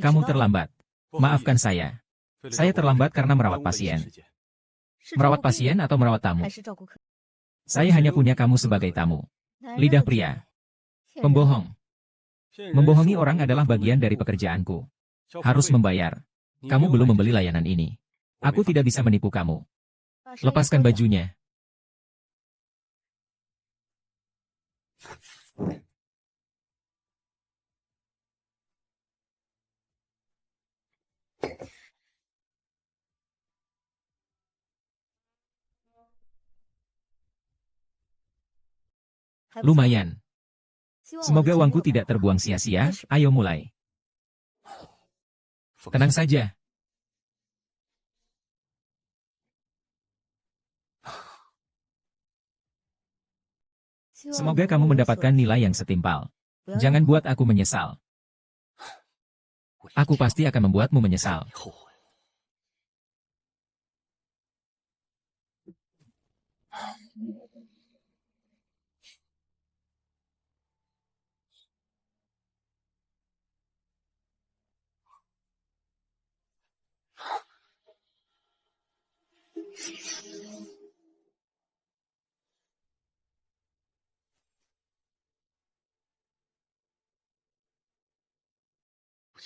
Kamu terlambat. Maafkan saya. Saya terlambat karena merawat pasien. Merawat pasien atau merawat tamu? Saya hanya punya kamu sebagai tamu. Lidah pria. Pembohong. Membohongi orang adalah bagian dari pekerjaanku. Harus membayar. Kamu belum membeli layanan ini. Aku tidak bisa menipu kamu. Lepaskan bajunya. Lumayan. Semoga uangku tidak terbuang sia-sia. Ayo mulai. Tenang saja. Semoga kamu mendapatkan nilai yang setimpal. Jangan buat aku menyesal. Aku pasti akan membuatmu menyesal.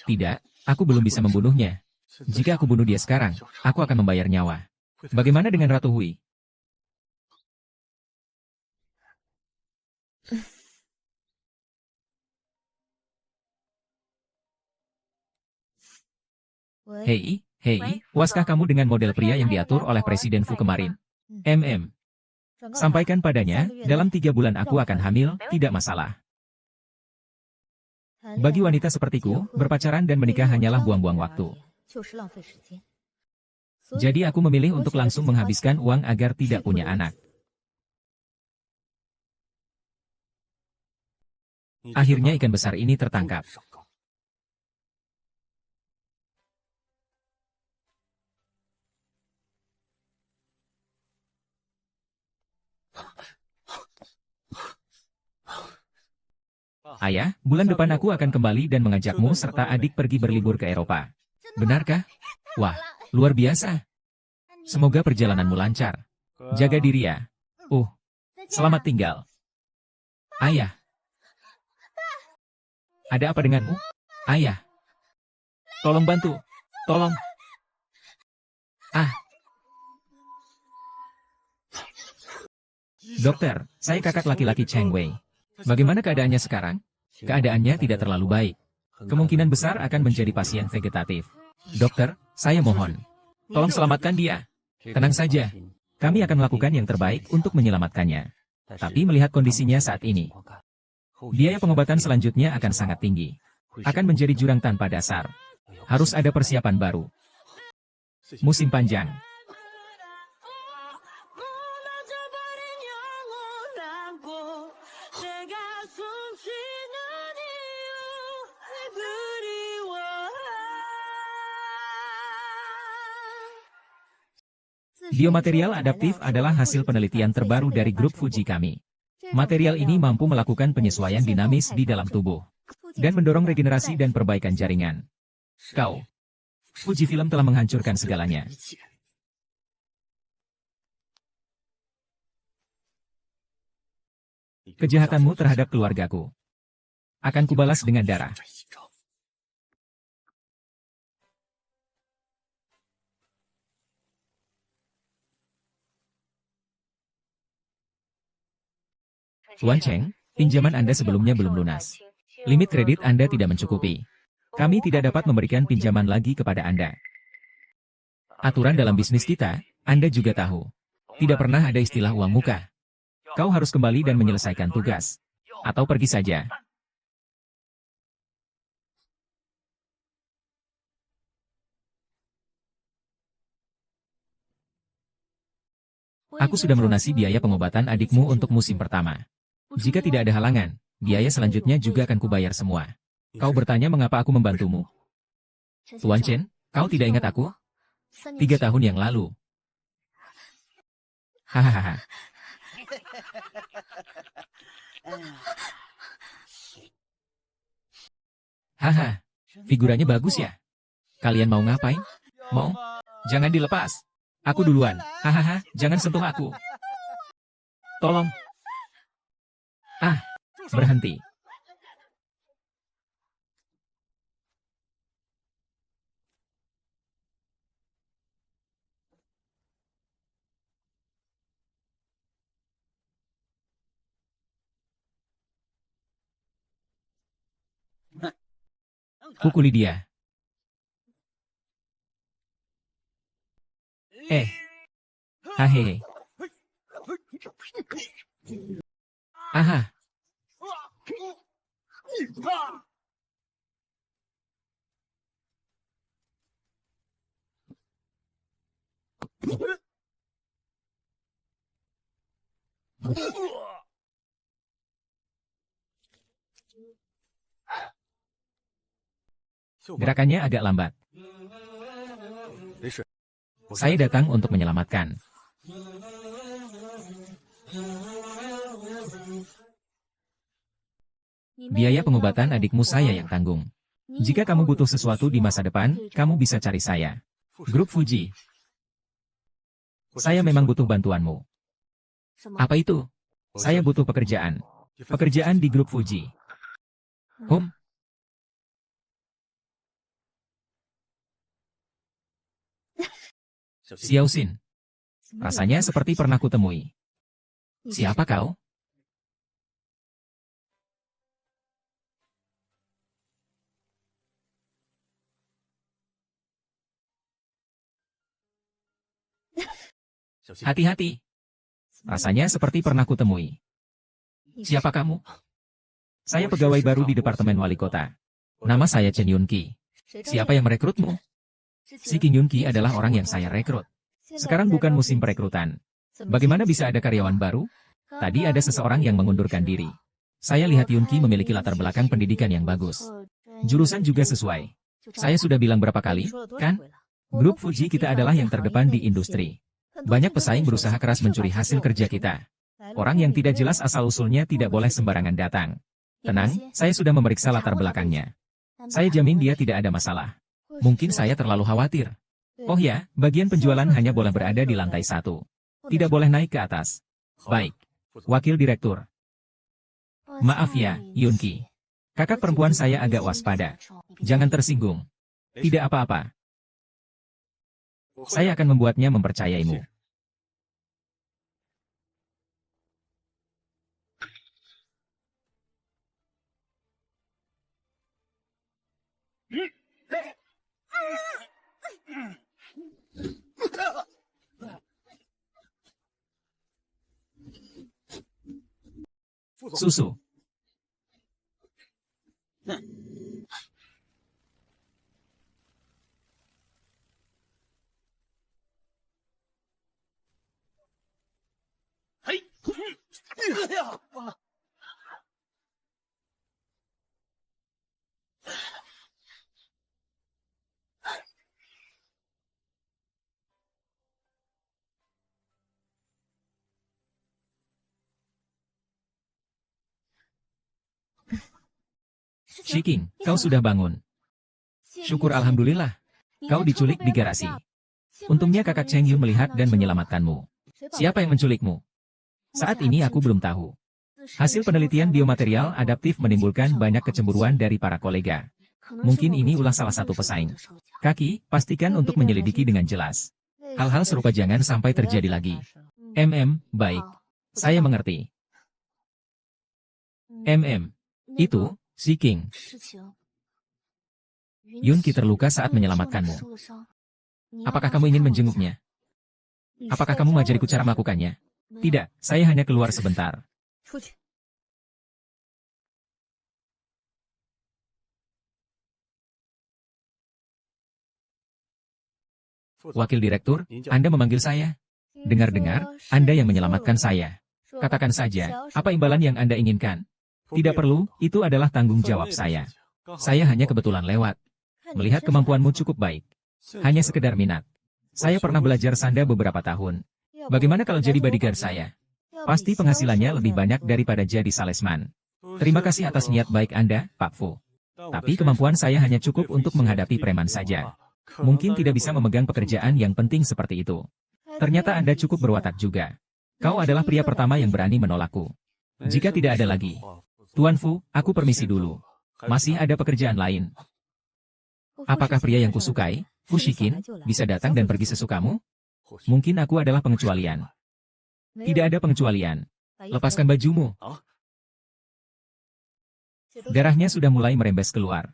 Tidak, aku belum bisa membunuhnya. Jika aku bunuh dia sekarang, aku akan membayar nyawa. Bagaimana dengan Ratu Hui? Hei, puaskah kamu dengan model pria yang diatur oleh Presiden Fu kemarin? Sampaikan padanya, dalam 3 bulan aku akan hamil, tidak masalah. Bagi wanita sepertiku, berpacaran dan menikah hanyalah buang-buang waktu. Jadi aku memilih untuk langsung menghabiskan uang agar tidak punya anak. Akhirnya ikan besar ini tertangkap. Ayah, bulan depan aku akan kembali dan mengajakmu serta adik pergi berlibur ke Eropa. Benarkah? Wah, luar biasa. Semoga perjalananmu lancar. Jaga diri ya. Selamat tinggal. Ayah. Ada apa denganmu? Ayah. Tolong bantu. Tolong. Dokter, saya kakak laki-laki Cheng Wei. Bagaimana keadaannya sekarang? Keadaannya tidak terlalu baik. Kemungkinan besar akan menjadi pasien vegetatif. Dokter, saya mohon. Tolong selamatkan dia. Tenang saja. Kami akan melakukan yang terbaik untuk menyelamatkannya. Tapi melihat kondisinya saat ini, biaya pengobatan selanjutnya akan sangat tinggi. Akan menjadi jurang tanpa dasar. Harus ada persiapan baru. Musim panjang. Biomaterial adaptif adalah hasil penelitian terbaru dari grup Fuji kami. Material ini mampu melakukan penyesuaian dinamis di dalam tubuh dan mendorong regenerasi dan perbaikan jaringan. Fujifilm telah menghancurkan segalanya. Kejahatanmu terhadap keluargaku akan kubalas dengan darah. Tuan Cheng, pinjaman Anda sebelumnya belum lunas. Limit kredit Anda tidak mencukupi. Kami tidak dapat memberikan pinjaman lagi kepada Anda. Aturan dalam bisnis kita, Anda juga tahu. Tidak pernah ada istilah uang muka. Kau harus kembali dan menyelesaikan tugas. Atau pergi saja. Aku sudah melunasi biaya pengobatan adikmu untuk musim pertama. Jika tidak ada halangan, biaya selanjutnya juga akan kubayar semua. Kau bertanya mengapa aku membantumu. Tuan Chen, kau tidak ingat aku? 3 tahun yang lalu. Hahaha. Haha. Figuranya bagus ya? Kalian mau ngapain? Mau? Jangan dilepas. Aku duluan. Hahaha, jangan sentuh aku. Tolong. Ah, berhenti. Pukuli dia. Hahehe. Aha. Gerakannya agak lambat. Saya datang untuk menyelamatkan. Biaya pengobatan adikmu saya yang tanggung. Jika kamu butuh sesuatu di masa depan, kamu bisa cari saya. Grup Fuji. Saya memang butuh bantuanmu. Apa itu? Saya butuh pekerjaan. Pekerjaan di grup Fuji. Xiaoxin. Rasanya seperti pernah kutemui. Siapa kau? Hati-hati. Rasanya seperti pernah kutemui. Siapa kamu? Saya pegawai baru di Departemen Wali Kota. Nama saya Chen Yunqi. Siapa yang merekrutmu? Si King Yunqi adalah orang yang saya rekrut. Sekarang bukan musim perekrutan. Bagaimana bisa ada karyawan baru? Tadi ada seseorang yang mengundurkan diri. Saya lihat Yunqi memiliki latar belakang pendidikan yang bagus. Jurusan juga sesuai. Saya sudah bilang berapa kali, kan? Grup Fuji kita adalah yang terdepan di industri. Banyak pesaing berusaha keras mencuri hasil kerja kita. Orang yang tidak jelas asal-usulnya tidak boleh sembarangan datang. Tenang, saya sudah memeriksa latar belakangnya. Saya jamin dia tidak ada masalah. Mungkin saya terlalu khawatir. Oh ya, bagian penjualan hanya boleh berada di lantai 1. Tidak boleh naik ke atas. Baik. Wakil Direktur. Maaf ya, Yunqi. Kakak perempuan saya agak waspada. Jangan tersinggung. Tidak apa-apa. Saya akan membuatnya mempercayaimu. Susu. Shiking, kau sudah bangun. Syukur alhamdulillah. Kau diculik di garasi. Untungnya kakak Cheng Yu melihat dan menyelamatkanmu. Siapa yang menculikmu? Saat ini aku belum tahu. Hasil penelitian biomaterial adaptif menimbulkan banyak kecemburuan dari para kolega. Mungkin ini ulah salah satu pesaing. Kaki, pastikan untuk menyelidiki dengan jelas. Hal-hal serupa jangan sampai terjadi lagi. Baik. Saya mengerti. Itu, si King. Yunqi terluka saat menyelamatkanmu. Apakah kamu ingin menjenguknya? Apakah kamu mengajariku cara melakukannya? Tidak, saya hanya keluar sebentar. Wakil Direktur, Anda memanggil saya? Dengar-dengar, Anda yang menyelamatkan saya. Katakan saja, apa imbalan yang Anda inginkan? Tidak perlu, itu adalah tanggung jawab saya. Saya hanya kebetulan lewat. Melihat kemampuanmu cukup baik. Hanya sekedar minat. Saya pernah belajar sanda beberapa tahun. Bagaimana kalau jadi bodyguard saya? Pasti penghasilannya lebih banyak daripada jadi salesman. Terima kasih atas niat baik Anda, Pak Fu. Tapi kemampuan saya hanya cukup untuk menghadapi preman saja. Mungkin tidak bisa memegang pekerjaan yang penting seperti itu. Ternyata Anda cukup berwatak juga. Kau adalah pria pertama yang berani menolakku. Jika tidak ada lagi, Tuan Fu, aku permisi dulu. Masih ada pekerjaan lain. Apakah pria yang kusukai, Fu Shikin, bisa datang dan pergi sesukamu? Mungkin aku adalah pengecualian. Tidak ada pengecualian. Lepaskan bajumu. Darahnya sudah mulai merembes keluar.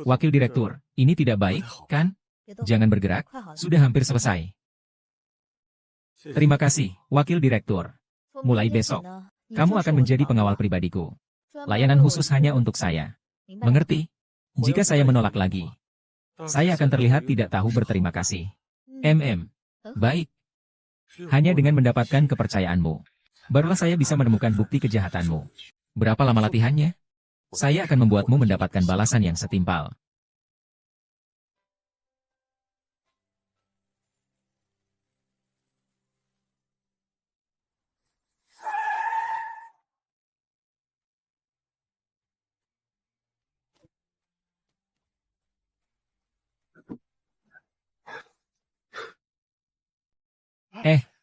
Wakil Direktur, ini tidak baik, kan? Jangan bergerak, sudah hampir selesai. Terima kasih, Wakil Direktur. Mulai besok, kamu akan menjadi pengawal pribadiku. Layanan khusus hanya untuk saya. Mengerti? Jika saya menolak lagi, saya akan terlihat tidak tahu berterima kasih. Baik. Hanya dengan mendapatkan kepercayaanmu, barulah saya bisa menemukan bukti kejahatanmu. Berapa lama latihannya? Saya akan membuatmu mendapatkan balasan yang setimpal.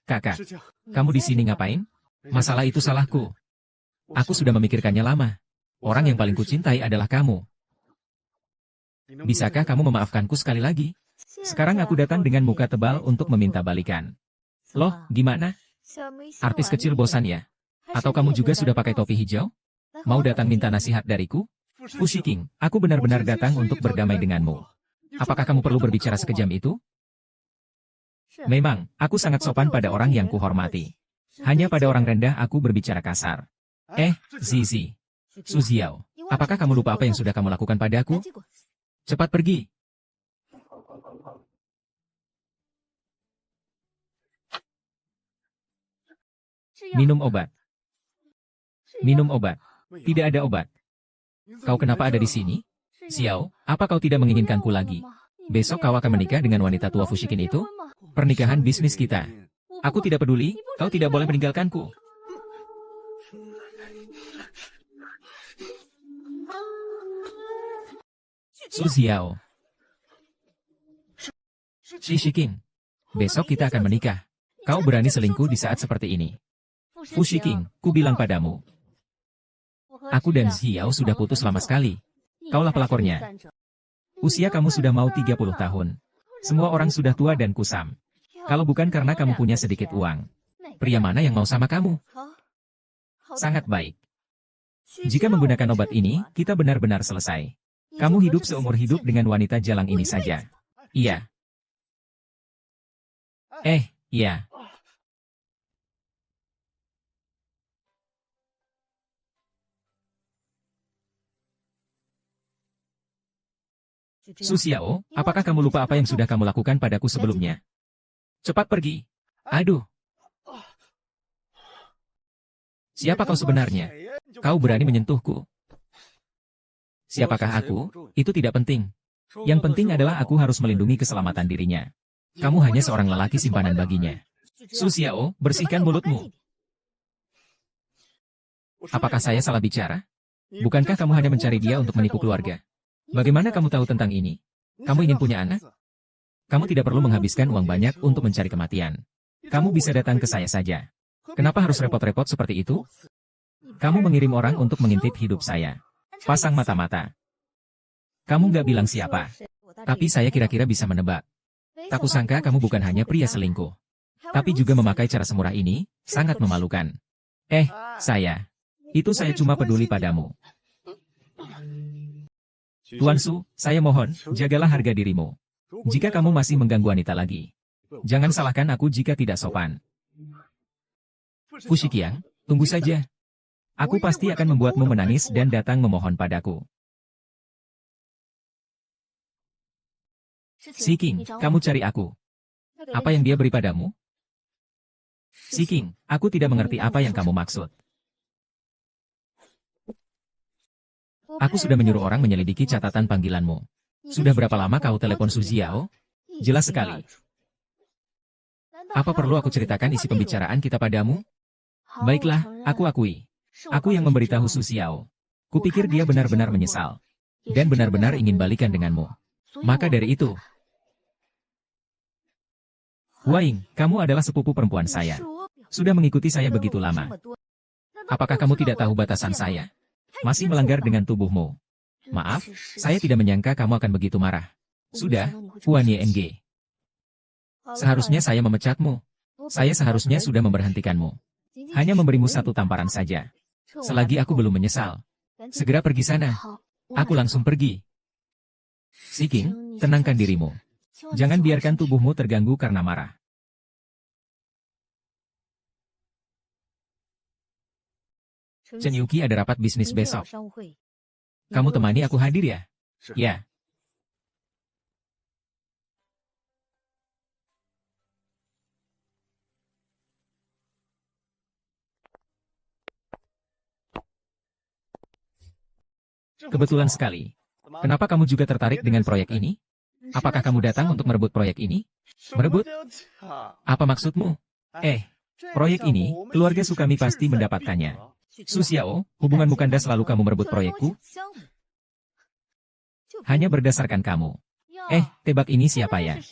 Kakak, kamu di sini ngapain? Masalah itu salahku. Aku sudah memikirkannya lama. Orang yang paling kucintai adalah kamu. Bisakah kamu memaafkanku sekali lagi? Sekarang aku datang dengan muka tebal untuk meminta balikan. Loh, gimana? Artis kecil bosan ya? Atau kamu juga sudah pakai topi hijau? Mau datang minta nasihat dariku? Fu Shiking, aku benar-benar datang untuk berdamai denganmu. Apakah kamu perlu berbicara sekejam itu? Memang, aku sangat sopan pada orang yang kuhormati. Hanya pada orang rendah aku berbicara kasar. Zizi. Su Xiao, apakah kamu lupa apa yang sudah kamu lakukan padaku? Cepat pergi. Minum obat. Minum obat. Tidak ada obat. Kau kenapa ada di sini? Xiao, apa kau tidak menginginkanku lagi? Besok kau akan menikah dengan wanita tua Fu Shikin itu? Pernikahan bisnis kita. Aku tidak peduli, kau tidak boleh meninggalkanku. Su Xiao. Shi Shiking. Besok kita akan menikah. Kau berani selingkuh di saat seperti ini. Fu Shiking, ku bilang padamu. Aku dan Xiao sudah putus lama sekali. Kaulah pelakornya. Usia kamu sudah mau 30 tahun. Semua orang sudah tua dan kusam. Kalau bukan karena kamu punya sedikit uang, pria mana yang mau sama kamu? Sangat baik. Jika menggunakan obat ini, kita benar-benar selesai. Kamu hidup seumur hidup dengan wanita jalang ini saja. Iya. Iya. Su Xiao, apakah kamu lupa apa yang sudah kamu lakukan padaku sebelumnya? Cepat pergi. Aduh. Siapa kau sebenarnya? Kau berani menyentuhku. Siapakah aku? Itu tidak penting. Yang penting adalah aku harus melindungi keselamatan dirinya. Kamu hanya seorang lelaki simpanan baginya. Su Xiao, bersihkan mulutmu. Apakah saya salah bicara? Bukankah kamu hanya mencari dia untuk menipu keluarga? Bagaimana kamu tahu tentang ini? Kamu ingin punya anak? Kamu tidak perlu menghabiskan uang banyak untuk mencari kematian. Kamu bisa datang ke saya saja. Kenapa harus repot-repot seperti itu? Kamu mengirim orang untuk mengintip hidup saya. Pasang mata-mata. Kamu nggak bilang siapa. Tapi saya kira-kira bisa menebak. Tak kusangka kamu bukan hanya pria selingkuh. Tapi juga memakai cara semurah ini, sangat memalukan. Itu saya cuma peduli padamu. Tuan Su, saya mohon, jagalah harga dirimu. Jika kamu masih mengganggu wanita lagi, jangan salahkan aku jika tidak sopan. Fu Shikiang, tunggu saja. Aku pasti akan membuatmu menangis dan datang memohon padaku. Shiking, kamu cari aku. Apa yang dia beri padamu? Shiking, aku tidak mengerti apa yang kamu maksud. Aku sudah menyuruh orang menyelidiki catatan panggilanmu. Sudah berapa lama kau telepon Su Xiao? Jelas sekali. Apa perlu aku ceritakan isi pembicaraan kita padamu? Baiklah, aku akui. Aku yang memberitahu Su Xiao. Kupikir dia benar-benar menyesal. Dan benar-benar ingin balikan denganmu. Maka dari itu, Waing, kamu adalah sepupu perempuan saya. Sudah mengikuti saya begitu lama. Apakah kamu tidak tahu batasan saya? Masih melanggar dengan tubuhmu. Maaf, saya tidak menyangka kamu akan begitu marah. Sudah, Huan Yeng. Seharusnya saya memecatmu. Saya seharusnya sudah memberhentikanmu. Hanya memberimu satu tamparan saja. Selagi aku belum menyesal. Segera pergi sana. Aku langsung pergi. Siking, tenangkan dirimu. Jangan biarkan tubuhmu terganggu karena marah. Chen Yuki ada rapat bisnis besok. Kamu temani aku hadir ya? Ya. Kebetulan sekali. Kenapa kamu juga tertarik dengan proyek ini? Apakah kamu datang untuk merebut proyek ini? Merebut? Apa maksudmu? Proyek ini, keluarga Sukami pasti mendapatkannya. Su Xiao, hubunganmu kandas selalu kamu merebut proyekku? Hanya berdasarkan kamu. Tebak ini siapa ya?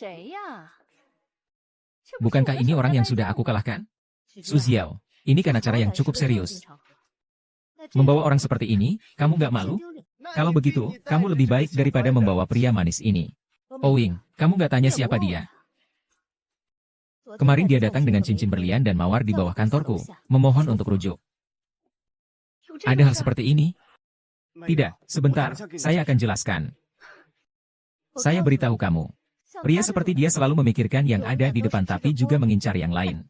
Bukankah ini orang yang sudah aku kalahkan? Su Xiao, ini kan acara yang cukup serius. Membawa orang seperti ini, kamu gak malu? Kalau begitu, kamu lebih baik daripada membawa pria manis ini. Owing, kamu gak tanya siapa dia? Kemarin dia datang dengan cincin berlian dan mawar di bawah kantorku, memohon untuk rujuk. Ada hal seperti ini? Tidak, sebentar, saya akan jelaskan. Saya beritahu kamu. Pria seperti dia selalu memikirkan yang ada di depan tapi juga mengincar yang lain.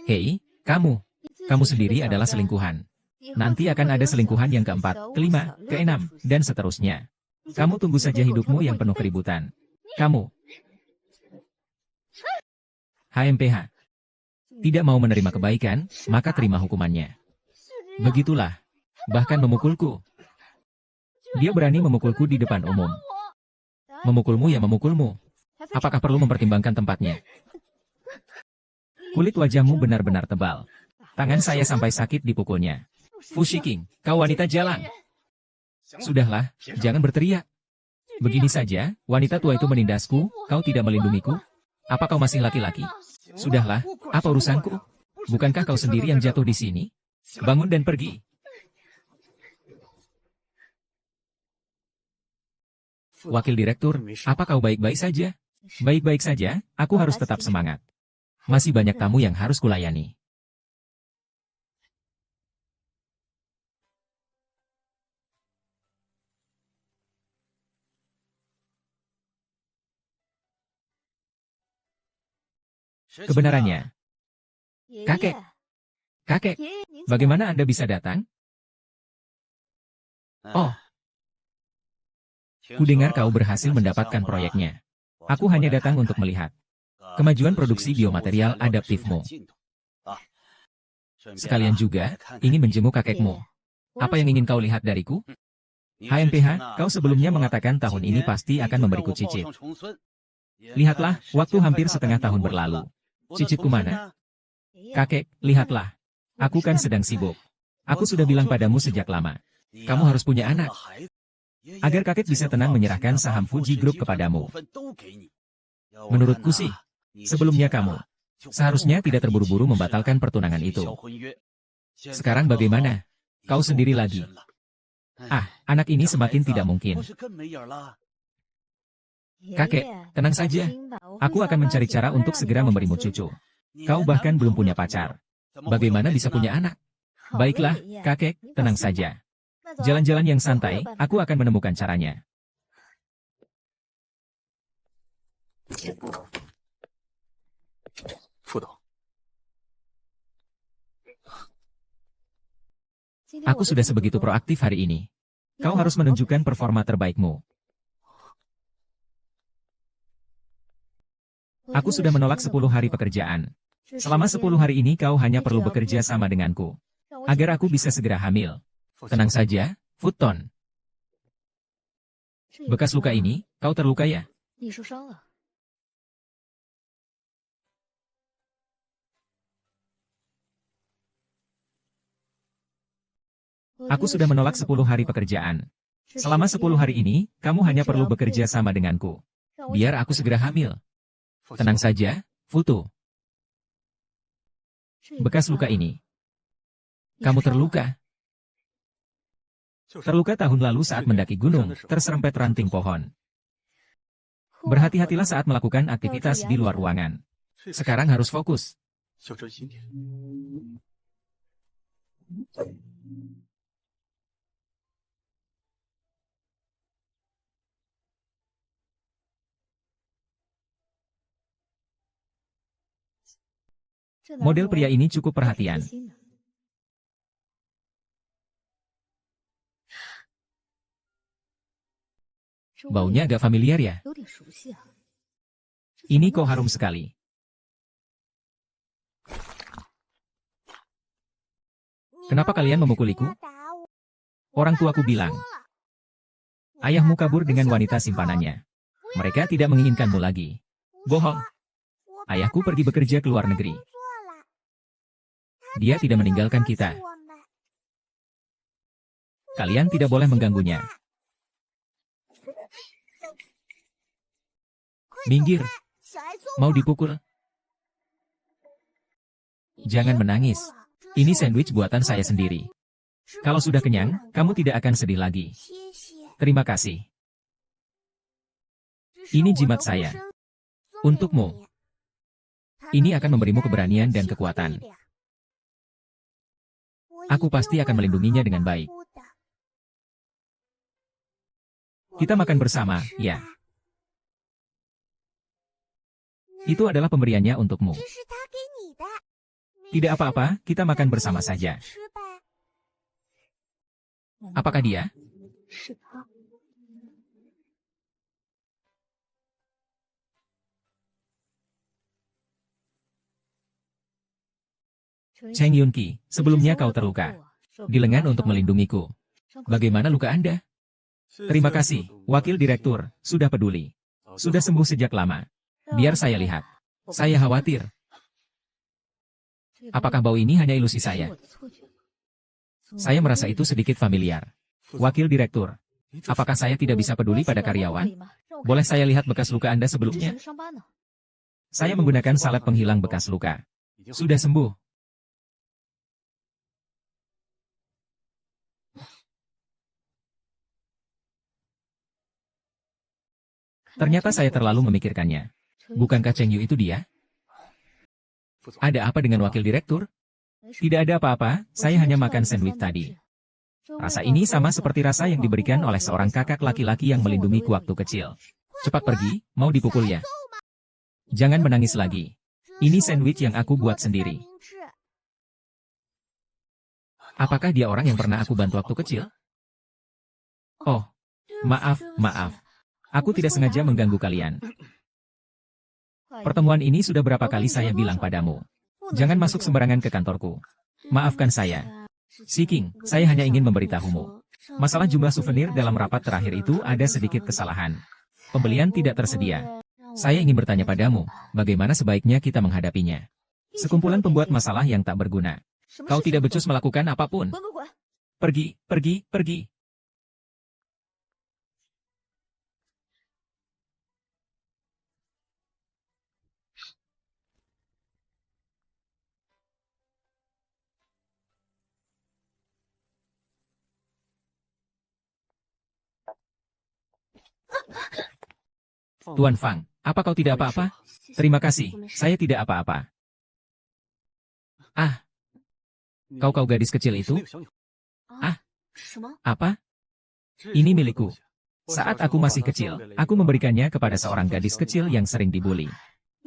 Hei, kamu sendiri adalah selingkuhan. Nanti akan ada selingkuhan yang keempat, kelima, keenam, dan seterusnya. Kamu tunggu saja hidupmu yang penuh keributan. Kamu. HMPH. Tidak mau menerima kebaikan, maka terima hukumannya. Begitulah. Bahkan memukulku. Dia berani memukulku di depan umum. Memukulmu ya memukulmu. Apakah perlu mempertimbangkan tempatnya? Kulit wajahmu benar-benar tebal. Tangan saya sampai sakit dipukulnya. Fu Shiking, kau wanita jalan. Sudahlah, jangan berteriak. Begini saja, wanita tua itu menindasku, kau tidak melindungiku? Apa kau masih laki-laki? Sudahlah, apa urusanku? Bukankah kau sendiri yang jatuh di sini? Bangun dan pergi. Wakil Direktur, apa kau baik-baik saja? Baik-baik saja, aku harus tetap semangat. Masih banyak tamu yang harus kulayani. Kebenarannya. Kakek, bagaimana Anda bisa datang? Oh, kudengar kau berhasil mendapatkan proyeknya. Aku hanya datang untuk melihat kemajuan produksi biomaterial adaptifmu. Sekalian juga, ingin menjenguk kakekmu. Apa yang ingin kau lihat dariku? HMPH, kau sebelumnya mengatakan tahun ini pasti akan memberiku cicit. Lihatlah, waktu hampir setengah tahun berlalu. Cicitku mana? Kakek, lihatlah. Aku kan sedang sibuk. Aku sudah bilang padamu sejak lama. Kamu harus punya anak. Agar kakek bisa tenang menyerahkan saham Fuji Group kepadamu. Menurutku sih, sebelumnya kamu seharusnya tidak terburu-buru membatalkan pertunangan itu. Sekarang bagaimana? Kau sendiri lagi. Anak ini semakin tidak mungkin. Kakek, tenang saja. Aku akan mencari cara untuk segera memberimu cucu. Kau bahkan belum punya pacar. Bagaimana bisa punya anak? Baiklah, kakek, tenang saja. Jalan-jalan yang santai, aku akan menemukan caranya. Aku sudah sebegitu proaktif hari ini. Kau harus menunjukkan performa terbaikmu. Aku sudah menolak 10 hari pekerjaan. Selama 10 hari ini kau hanya perlu bekerja sama denganku. Agar aku bisa segera hamil. Tenang saja, Futon. Bekas luka ini, kau terluka ya? Aku sudah menolak 10 hari pekerjaan. Selama 10 hari ini, kamu hanya perlu bekerja sama denganku. Biar aku segera hamil. Tenang saja, Futu. Bekas luka ini. Kamu terluka. Terluka tahun lalu saat mendaki gunung, terserempet ranting pohon. Berhati-hatilah saat melakukan aktivitas di luar ruangan. Sekarang harus fokus. Model pria ini cukup perhatian. Baunya agak familiar ya? Ini kok harum sekali. Kenapa kalian memukuliku? Orang tuaku bilang, ayahmu kabur dengan wanita simpanannya. Mereka tidak menginginkanmu lagi. Bohong. Ayahku pergi bekerja ke luar negeri. Dia tidak meninggalkan kita. Kalian tidak boleh mengganggunya. Minggir. Mau dipukul? Jangan menangis. Ini sandwich buatan saya sendiri. Kalau sudah kenyang, kamu tidak akan sedih lagi. Terima kasih. Ini jimat saya. Untukmu. Ini akan memberimu keberanian dan kekuatan. Aku pasti akan melindunginya dengan baik. Kita makan bersama, ya. Itu adalah pemberiannya untukmu. Tidak apa-apa, kita makan bersama saja. Apakah dia? Cheng Yunqi, sebelumnya kau terluka. Di lengan untuk melindungiku. Bagaimana luka Anda? Terima kasih, Wakil Direktur, sudah peduli. Sudah sembuh sejak lama. Biar saya lihat. Saya khawatir. Apakah bau ini hanya ilusi saya? Saya merasa itu sedikit familiar. Wakil Direktur, apakah saya tidak bisa peduli pada karyawan? Boleh saya lihat bekas luka Anda sebelumnya? Saya menggunakan salep penghilang bekas luka. Sudah sembuh. Ternyata saya terlalu memikirkannya. Bukankah Cheng Yu itu dia? Ada apa dengan Wakil Direktur? Tidak ada apa-apa, saya hanya makan sandwich tadi. Rasa ini sama seperti rasa yang diberikan oleh seorang kakak laki-laki yang melindungiku waktu kecil. Cepat pergi, mau dipukul ya? Jangan menangis lagi. Ini sandwich yang aku buat sendiri. Apakah dia orang yang pernah aku bantu waktu kecil? Oh, maaf. Aku tidak sengaja mengganggu kalian. Pertemuan ini sudah berapa kali saya bilang padamu. Jangan masuk sembarangan ke kantorku. Maafkan saya. Si King, saya hanya ingin memberitahumu. Masalah jumlah souvenir dalam rapat terakhir itu ada sedikit kesalahan. Pembelian tidak tersedia. Saya ingin bertanya padamu, bagaimana sebaiknya kita menghadapinya? Sekumpulan pembuat masalah yang tak berguna. Kau tidak becus melakukan apapun. Pergi. Tuan Fang, apa kau tidak apa-apa? Terima kasih, saya tidak apa-apa. Ah, kau gadis kecil itu? Ah, apa? Ini milikku. Saat aku masih kecil, aku memberikannya kepada seorang gadis kecil yang sering dibuli.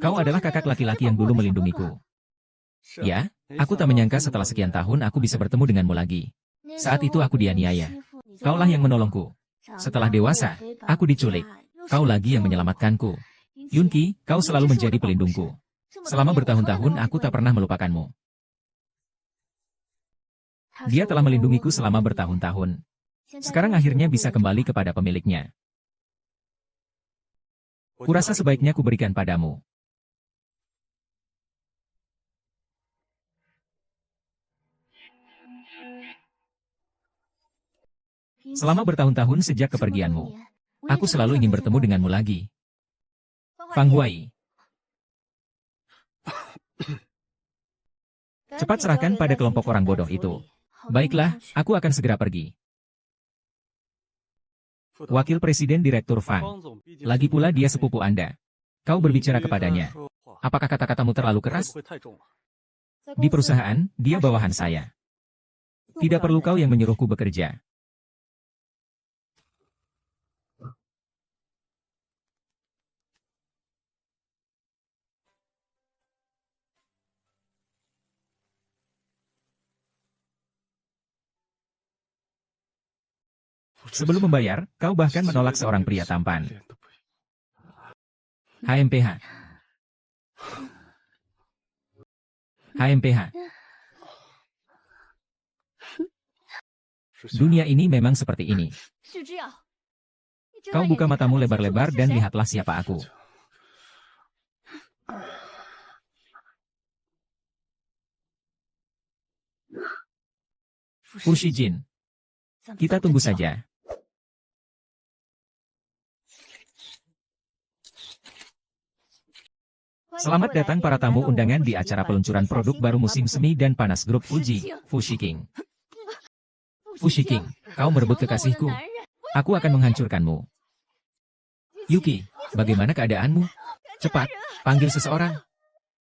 Kau adalah kakak laki-laki yang dulu melindungiku. Ya, aku tak menyangka setelah sekian tahun aku bisa bertemu denganmu lagi. Saat itu aku dianiaya. Kaulah yang menolongku. Setelah dewasa, aku diculik. Kau lagi yang menyelamatkanku. Yunqi, kau selalu menjadi pelindungku. Selama bertahun-tahun aku tak pernah melupakanmu. Dia telah melindungiku selama bertahun-tahun. Sekarang akhirnya bisa kembali kepada pemiliknya. Kurasa sebaiknya kuberikan padamu. Selama bertahun-tahun sejak kepergianmu, aku selalu ingin bertemu denganmu lagi. Fang Huai, cepat serahkan pada kelompok orang bodoh itu. Baiklah, aku akan segera pergi. Wakil Presiden Direktur Fang. Lagi pula dia sepupu Anda. Kau berbicara kepadanya. Apakah kata-katamu terlalu keras? Di perusahaan, dia bawahan saya. Tidak perlu kau yang menyuruhku bekerja. Sebelum membayar, kau bahkan menolak seorang pria tampan. HMPH. HMPH. Dunia ini memang seperti ini. Kau buka matamu lebar-lebar dan lihatlah siapa aku. Fu Shijin. Kita tunggu saja. Selamat datang para tamu undangan di acara peluncuran produk baru musim semi dan panas grup Fuji, Fu Shiking. Fu Shiking, kau merebut kekasihku. Aku akan menghancurkanmu. Yuki, bagaimana keadaanmu? Cepat, panggil seseorang.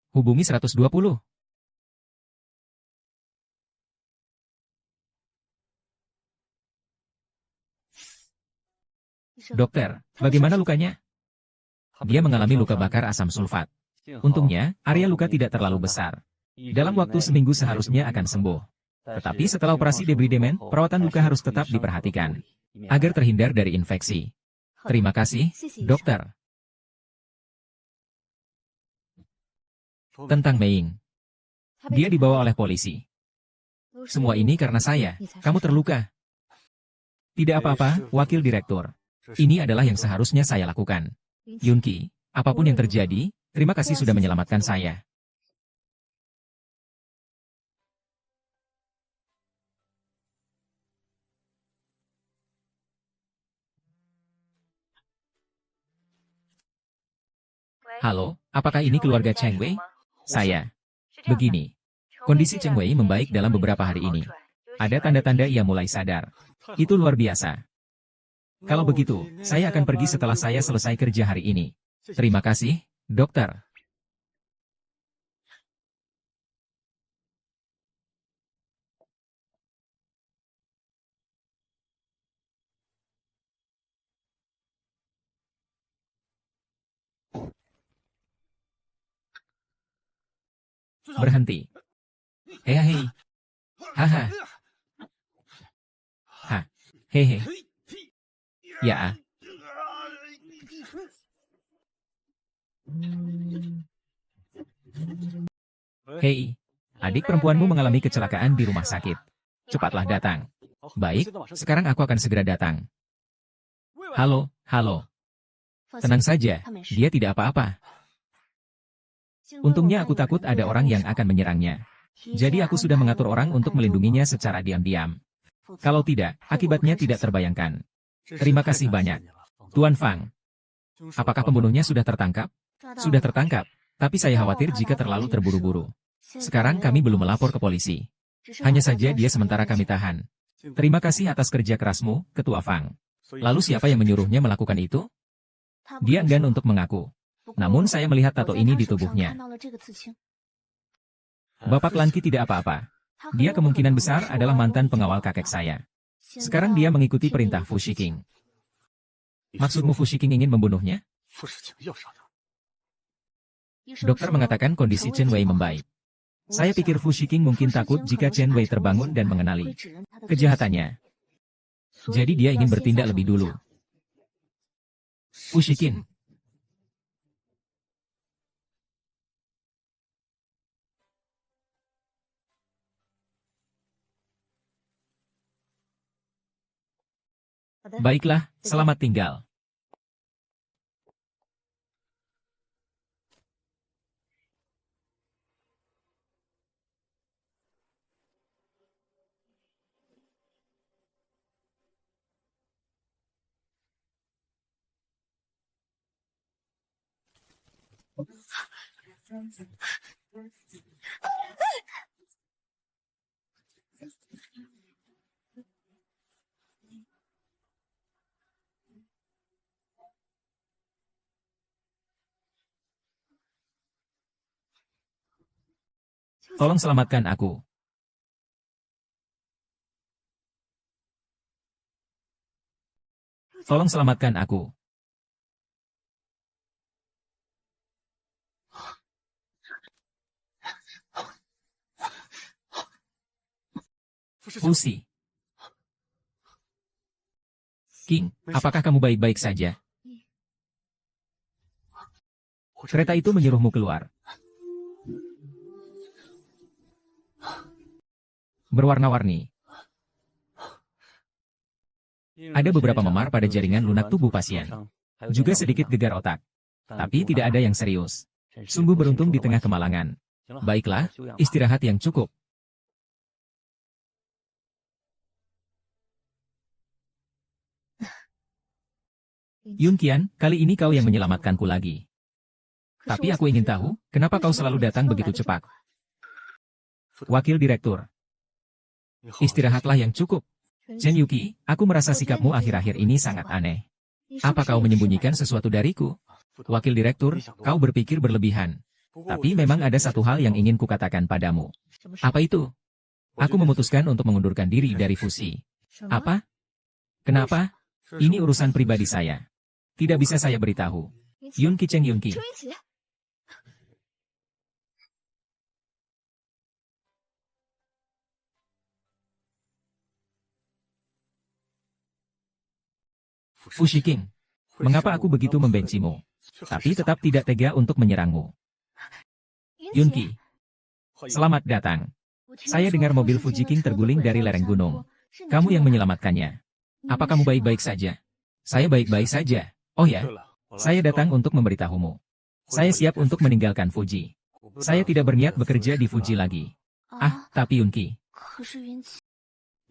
Hubungi 120. Dokter, bagaimana lukanya? Dia mengalami luka bakar asam sulfat. Untungnya, area luka tidak terlalu besar. Dalam waktu seminggu seharusnya akan sembuh. Tetapi setelah operasi debridemen, perawatan luka harus tetap diperhatikan, agar terhindar dari infeksi. Terima kasih, dokter. Tentang Meiying. Dia dibawa oleh polisi. Semua ini karena saya. Kamu terluka. Tidak apa-apa, wakil direktur. Ini adalah yang seharusnya saya lakukan. Yunki, apapun yang terjadi, terima kasih sudah menyelamatkan saya. Halo, apakah ini keluarga Cheng Wei? Saya. Begini. Kondisi Cheng Wei membaik dalam beberapa hari ini. Ada tanda-tanda ia mulai sadar. Itu luar biasa. Kalau begitu, saya akan pergi setelah saya selesai kerja hari ini. Terima kasih, dokter. Berhenti. Hei. Haha. Ha. Hehe. Ya. Hei. Adik perempuanmu mengalami kecelakaan di rumah sakit. Cepatlah datang. Baik, sekarang aku akan segera datang. Halo, halo. Tenang saja, dia tidak apa-apa. Untungnya aku takut ada orang yang akan menyerangnya. Jadi aku sudah mengatur orang untuk melindunginya secara diam-diam. Kalau tidak, akibatnya tidak terbayangkan. Terima kasih banyak. Tuan Fang. Apakah pembunuhnya sudah tertangkap? Sudah tertangkap, tapi saya khawatir jika terlalu terburu-buru. Sekarang kami belum melapor ke polisi. Hanya saja dia sementara kami tahan. Terima kasih atas kerja kerasmu, Ketua Fang. Lalu siapa yang menyuruhnya melakukan itu? Dia enggan untuk mengaku. Namun saya melihat tato ini di tubuhnya. Bapak Lanki tidak apa-apa. Dia kemungkinan besar adalah mantan pengawal kakek saya. Sekarang dia mengikuti perintah Fu Shiking. Maksudmu Fu Shiking ingin membunuhnya? Dokter mengatakan kondisi Chen Wei membaik. Saya pikir Fu Shiking mungkin takut jika Chen Wei terbangun dan mengenali kejahatannya. Jadi dia ingin bertindak lebih dulu. Fu Shiking. Baiklah, selamat tinggal. Tolong selamatkan aku. Tolong selamatkan aku. Fushi. King, apakah kamu baik-baik saja? Kereta itu menyuruhmu keluar. Berwarna-warni. Ada beberapa memar pada jaringan lunak tubuh pasien. Juga sedikit gegar otak. Tapi tidak ada yang serius. Sungguh beruntung di tengah kemalangan. Baiklah, istirahat yang cukup. Yunqian, kali ini kau yang menyelamatkanku lagi. Tapi aku ingin tahu, kenapa kau selalu datang begitu cepat? Wakil Direktur. Istirahatlah yang cukup. Chen Yuki, aku merasa sikapmu akhir-akhir ini sangat aneh. Apa kau menyembunyikan sesuatu dariku? Wakil Direktur, kau berpikir berlebihan. Tapi memang ada satu hal yang ingin kukatakan padamu. Apa itu? Aku memutuskan untuk mengundurkan diri dari Fushi. Apa? Kenapa? Ini urusan pribadi saya. Tidak bisa saya beritahu. Yunqi Cheng Yunqi. Fushi King, mengapa aku begitu membencimu? Tapi tetap tidak tega untuk menyerangmu. Yunqi, selamat datang. Saya dengar mobil Fuji King terguling dari lereng gunung. Kamu yang menyelamatkannya. Apa kamu baik-baik saja? Saya baik-baik saja. Oh ya, saya datang untuk memberitahumu. Saya siap untuk meninggalkan Fuji. Saya tidak berniat bekerja di Fuji lagi. Ah, tapi Yunqi,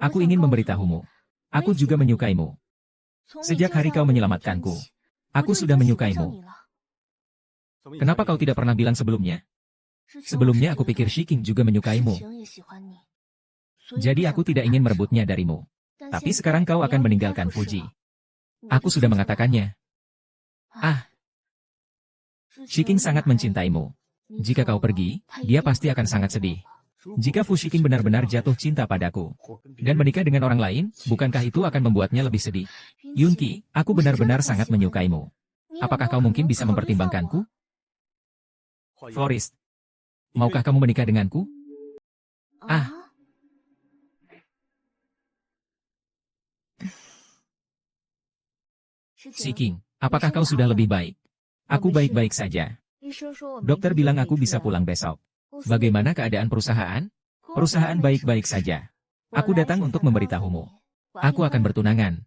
aku ingin memberitahumu. Aku juga menyukaimu. Sejak hari kau menyelamatkanku, aku sudah menyukaimu. Kenapa kau tidak pernah bilang sebelumnya? Sebelumnya aku pikir Shiking juga menyukaimu. Jadi aku tidak ingin merebutnya darimu. Tapi sekarang kau akan meninggalkan Fuji. Aku sudah mengatakannya. Ah, Shiking sangat mencintaimu. Jika kau pergi, dia pasti akan sangat sedih. Jika Fu Shiking benar-benar jatuh cinta padaku dan menikah dengan orang lain, bukankah itu akan membuatnya lebih sedih? Yunqi, aku benar-benar sangat menyukaimu. Apakah kau mungkin bisa mempertimbangkanku? Florist, maukah kamu menikah denganku? Ah, Shiking, apakah kau sudah lebih baik? Aku baik-baik saja. Dokter bilang aku bisa pulang besok. Bagaimana keadaan perusahaan? Perusahaan baik-baik saja. Aku datang untuk memberitahumu. Aku akan bertunangan.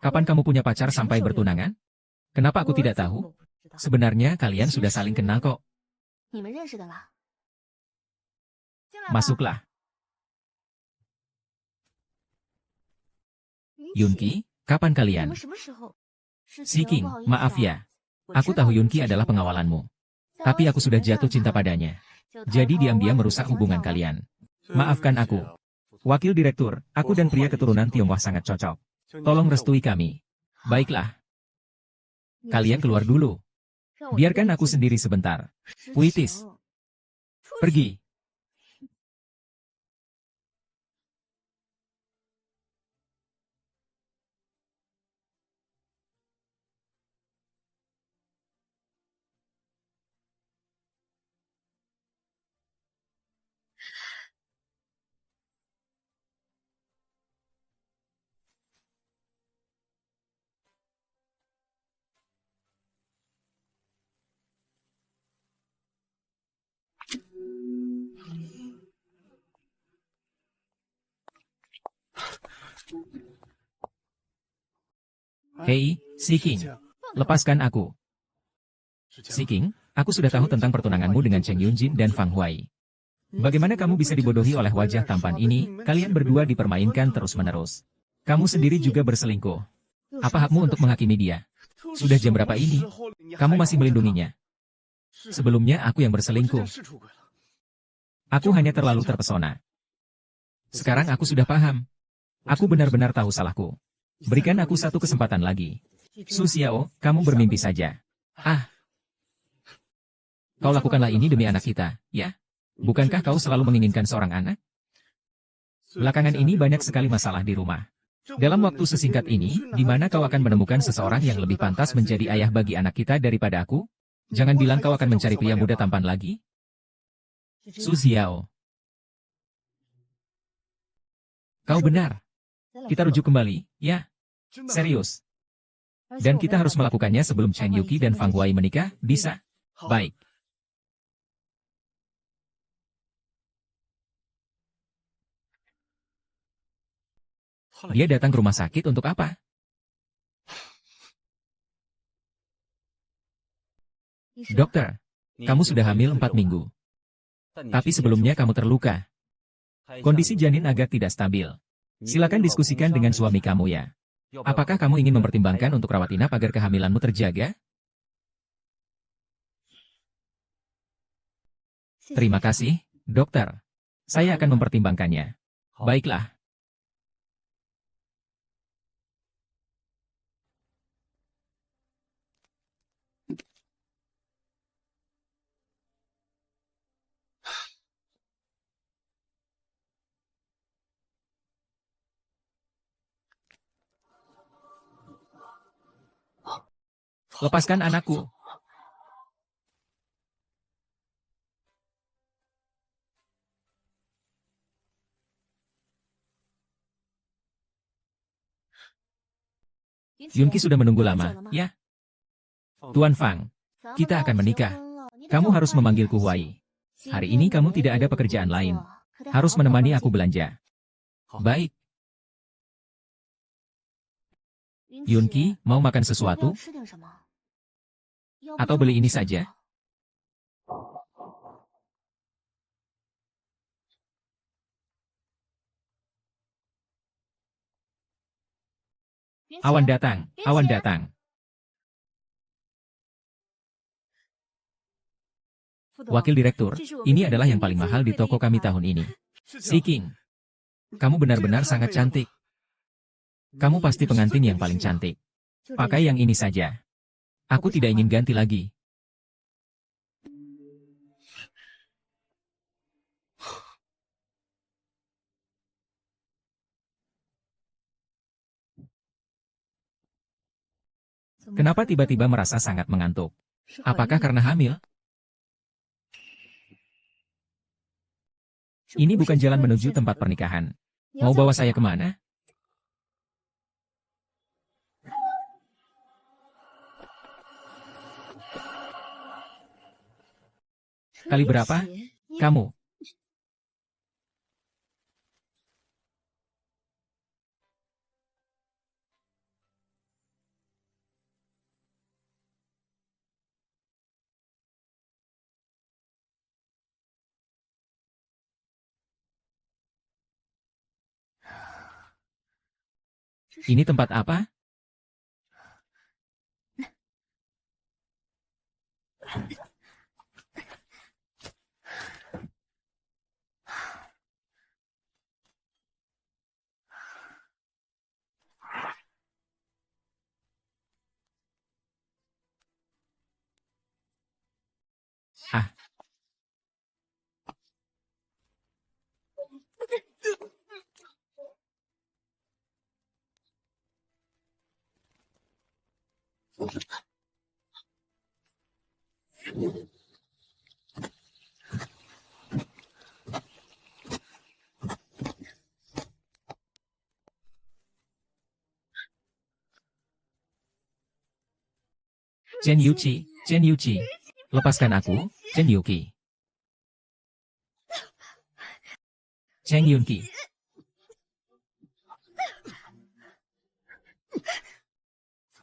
Kapan kamu punya pacar sampai bertunangan? Kenapa aku tidak tahu? Sebenarnya kalian sudah saling kenal kok. Masuklah. Yunqi, kapan kalian? Shiking, maaf ya. Aku tahu Yunqi adalah pengawalanmu. Tapi aku sudah jatuh cinta padanya. Jadi diam-diam merusak hubungan kalian. Maafkan aku. Wakil Direktur, aku dan pria keturunan Tionghoa sangat cocok. Tolong restui kami. Baiklah. Kalian keluar dulu. Biarkan aku sendiri sebentar. Puitis. Pergi. Hei, Shiking. Lepaskan aku. Shiking, aku sudah tahu tentang pertunanganmu dengan Cheng Yunjin dan Fang Huai. Bagaimana kamu bisa dibodohi oleh wajah tampan ini? Kalian berdua dipermainkan terus-menerus. Kamu sendiri juga berselingkuh. Apa hakmu untuk menghakimi dia? Sudah jam berapa ini? Kamu masih melindunginya. Sebelumnya aku yang berselingkuh. Aku hanya terlalu terpesona. Sekarang aku sudah paham. Aku benar-benar tahu salahku. Berikan aku satu kesempatan lagi. Su Xiao, kamu bermimpi saja. Ah, kau lakukanlah ini demi anak kita, ya? Bukankah kau selalu menginginkan seorang anak? Belakangan ini banyak sekali masalah di rumah. Dalam waktu sesingkat ini, di mana kau akan menemukan seseorang yang lebih pantas menjadi ayah bagi anak kita daripada aku? Jangan bilang kau akan mencari pria muda tampan lagi. Su Xiao. Kau benar. Kita rujuk kembali, ya? Serius. Dan kita harus melakukannya sebelum Chen Yuqi dan Fang Wei menikah, bisa? Baik. Dia datang ke rumah sakit untuk apa? Dokter, kamu sudah hamil 4 minggu. Tapi sebelumnya kamu terluka. Kondisi janin agak tidak stabil. Silakan diskusikan dengan suami kamu ya. Apakah kamu ingin mempertimbangkan untuk rawat inap agar kehamilanmu terjaga? Terima kasih, dokter. Saya akan mempertimbangkannya. Baiklah. Lepaskan anakku. Yunki sudah menunggu lama, ya? Tuan Fang, kita akan menikah. Kamu harus memanggilku Huai. Hari ini kamu tidak ada pekerjaan lain. Harus menemani aku belanja. Baik. Yunki, mau makan sesuatu? Atau beli ini saja? Awan datang, awan datang. Wakil Direktur, ini adalah yang paling mahal di toko kami tahun ini. Si King, kamu benar-benar sangat cantik. Kamu pasti pengantin yang paling cantik. Pakai yang ini saja. Aku tidak ingin ganti lagi. Kenapa tiba-tiba merasa sangat mengantuk? Apakah karena hamil? Ini bukan jalan menuju tempat pernikahan. Mau bawa saya kemana? Kali berapa? Kamu. Ini tempat apa? Ah, Chen Yuqi, Chen Yuqi. Lepaskan aku, Chen Yuqi. Chen Yunki.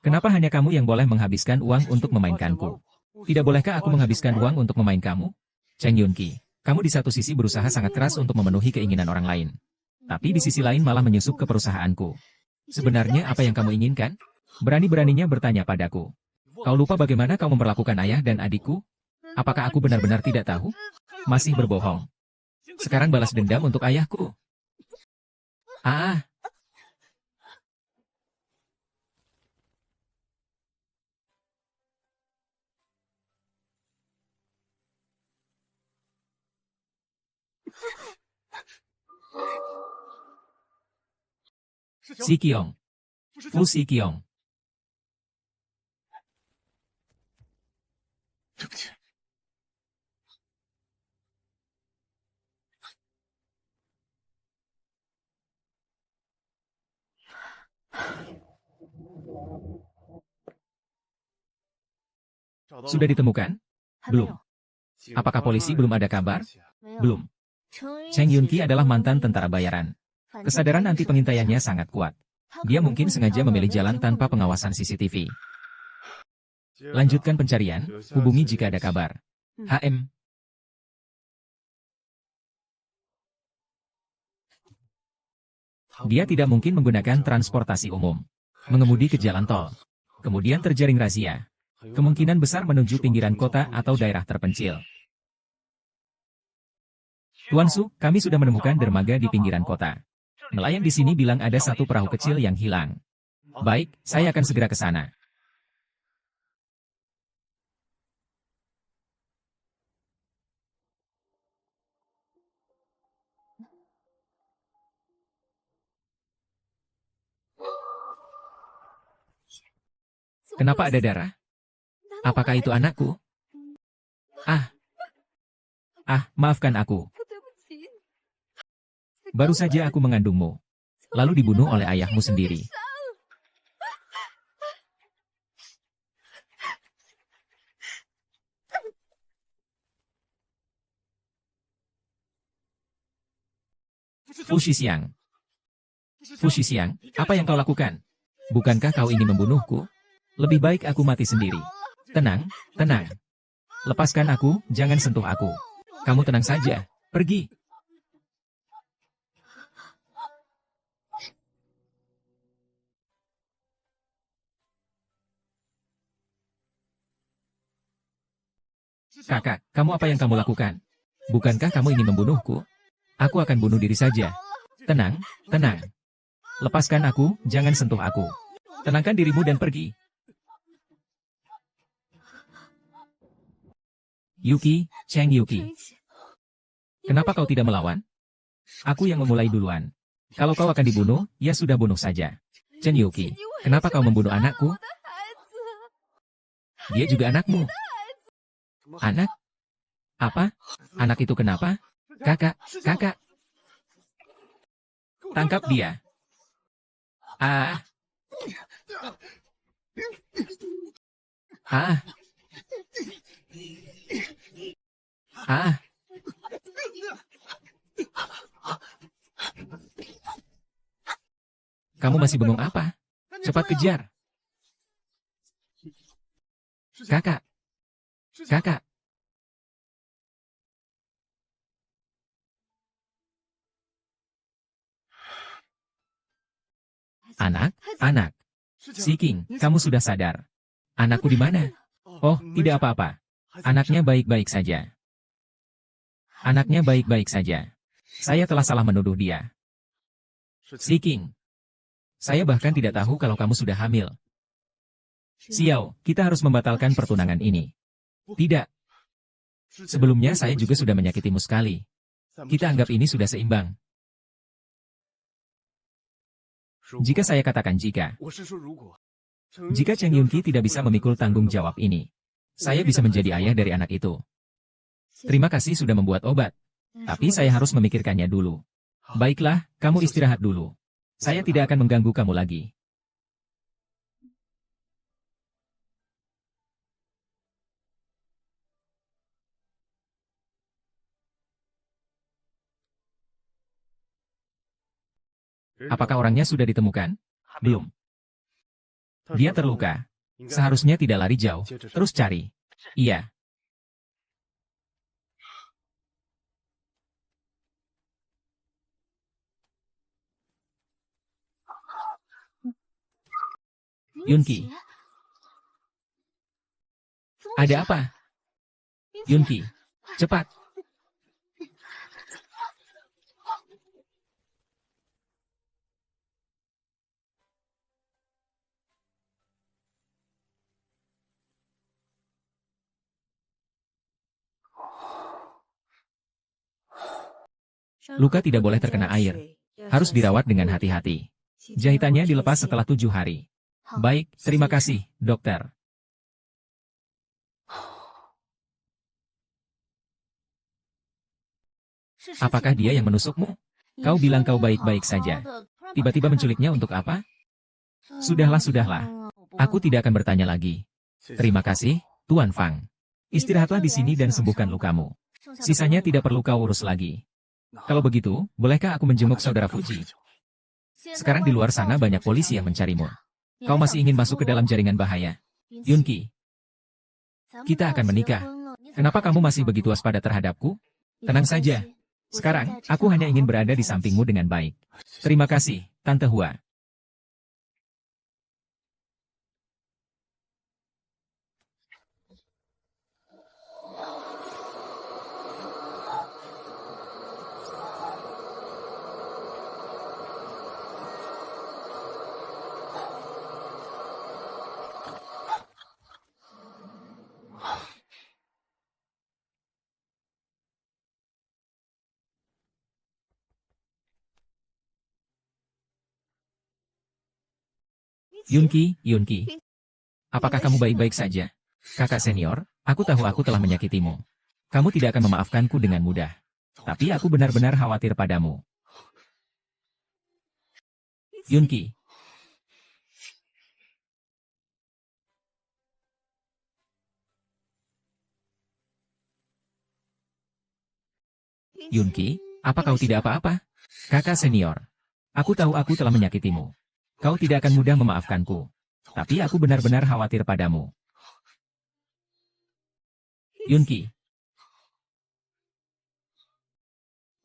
Kenapa hanya kamu yang boleh menghabiskan uang untuk memainkanku? Tidak bolehkah aku menghabiskan uang untuk memain kamu? Chen Yunki, kamu di satu sisi berusaha sangat keras untuk memenuhi keinginan orang lain. Tapi di sisi lain malah menyusup ke perusahaanku. Sebenarnya apa yang kamu inginkan? Berani-beraninya bertanya padaku. Kau lupa bagaimana kau memperlakukan ayah dan adikku? Apakah aku benar-benar tidak tahu? Masih berbohong. Sekarang balas dendam untuk ayahku. Ah, Si Qiong. Fu Si Qiong. Sudah ditemukan? Belum. Apakah polisi belum ada kabar? Belum. Cheng Yunqi adalah mantan tentara bayaran. Kesadaran anti pengintaiannya sangat kuat. Dia mungkin sengaja memilih jalan tanpa pengawasan CCTV. Lanjutkan pencarian, hubungi jika ada kabar. HM. Dia tidak mungkin menggunakan transportasi umum. Mengemudi ke jalan tol. Kemudian terjaring razia. Kemungkinan besar menuju pinggiran kota atau daerah terpencil. Tuan Su, kami sudah menemukan dermaga di pinggiran kota. Nelayan di sini bilang ada satu perahu kecil yang hilang. Baik, saya akan segera ke sana. Kenapa ada darah? Apakah itu anakku? Ah, maafkan aku. Baru saja aku mengandungmu. Lalu dibunuh oleh ayahmu sendiri. Fu Shixiang. Fu Shixiang, apa yang kau lakukan? Bukankah kau ingin membunuhku? Lebih baik aku mati sendiri. Tenang, tenang. Lepaskan aku, jangan sentuh aku. Kamu tenang saja. Pergi. Kakak, kamu apa yang kamu lakukan? Bukankah kamu ingin membunuhku? Aku akan bunuh diri saja. Tenang, tenang. Lepaskan aku, jangan sentuh aku. Tenangkan dirimu dan pergi. Yuki, Cheng Yuki. Kenapa kau tidak melawan? Aku yang memulai duluan. Kalau kau akan dibunuh, ya sudah bunuh saja. Chen Yuki, kenapa kau membunuh anakku? Dia juga anakmu. Anak? Apa? Anak itu kenapa? Kakak, kakak. Tangkap dia. Ah. Ah. Ah. Kamu masih bengong apa? Cepat kejar. Kakak. Kakak. Anak, anak. Si King, kamu sudah sadar. Anakku di mana? Oh, tidak apa-apa. Anaknya baik-baik saja. Anaknya baik-baik saja. Saya telah salah menuduh dia. Si King. Saya bahkan tidak tahu kalau kamu sudah hamil. Xiao, kita harus membatalkan pertunangan ini. Tidak. Sebelumnya saya juga sudah menyakitimu sekali. Kita anggap ini sudah seimbang. Jika saya katakan jika Cheng Yunqi tidak bisa memikul tanggung jawab ini, saya bisa menjadi ayah dari anak itu. Terima kasih sudah membuat obat. Tapi saya harus memikirkannya dulu. Baiklah, kamu istirahat dulu. Saya tidak akan mengganggu kamu lagi. Apakah orangnya sudah ditemukan? Belum. Dia terluka. Seharusnya tidak lari jauh. Terus cari. Iya. Yunqi. Ada apa? Yunki, cepat. Luka tidak boleh terkena air. Harus dirawat dengan hati-hati. Jahitannya dilepas setelah 7 hari. Baik, terima kasih, dokter. Apakah dia yang menusukmu? Kau bilang kau baik-baik saja. Tiba-tiba menculiknya untuk apa? Sudahlah. Aku tidak akan bertanya lagi. Terima kasih, Tuan Fang. Istirahatlah di sini dan sembuhkan lukamu. Sisanya tidak perlu kau urus lagi. Kalau begitu, bolehkah aku menjenguk saudara Fuji? Sekarang di luar sana banyak polisi yang mencarimu. Kau masih ingin masuk ke dalam jaringan bahaya. Yunki, kita akan menikah. Kenapa kamu masih begitu waspada terhadapku? Tenang saja. Sekarang, aku hanya ingin berada di sampingmu dengan baik. Terima kasih, Tante Hua. Yunki, apakah kamu baik-baik saja? Kakak senior, aku tahu aku telah menyakitimu. Kamu tidak akan memaafkanku dengan mudah. Tapi aku benar-benar khawatir padamu. Yunki. Yunki, apa kau tidak apa-apa? Kakak senior, aku tahu aku telah menyakitimu. Kau tidak akan mudah memaafkanku. Tapi aku benar-benar khawatir padamu. Yunki.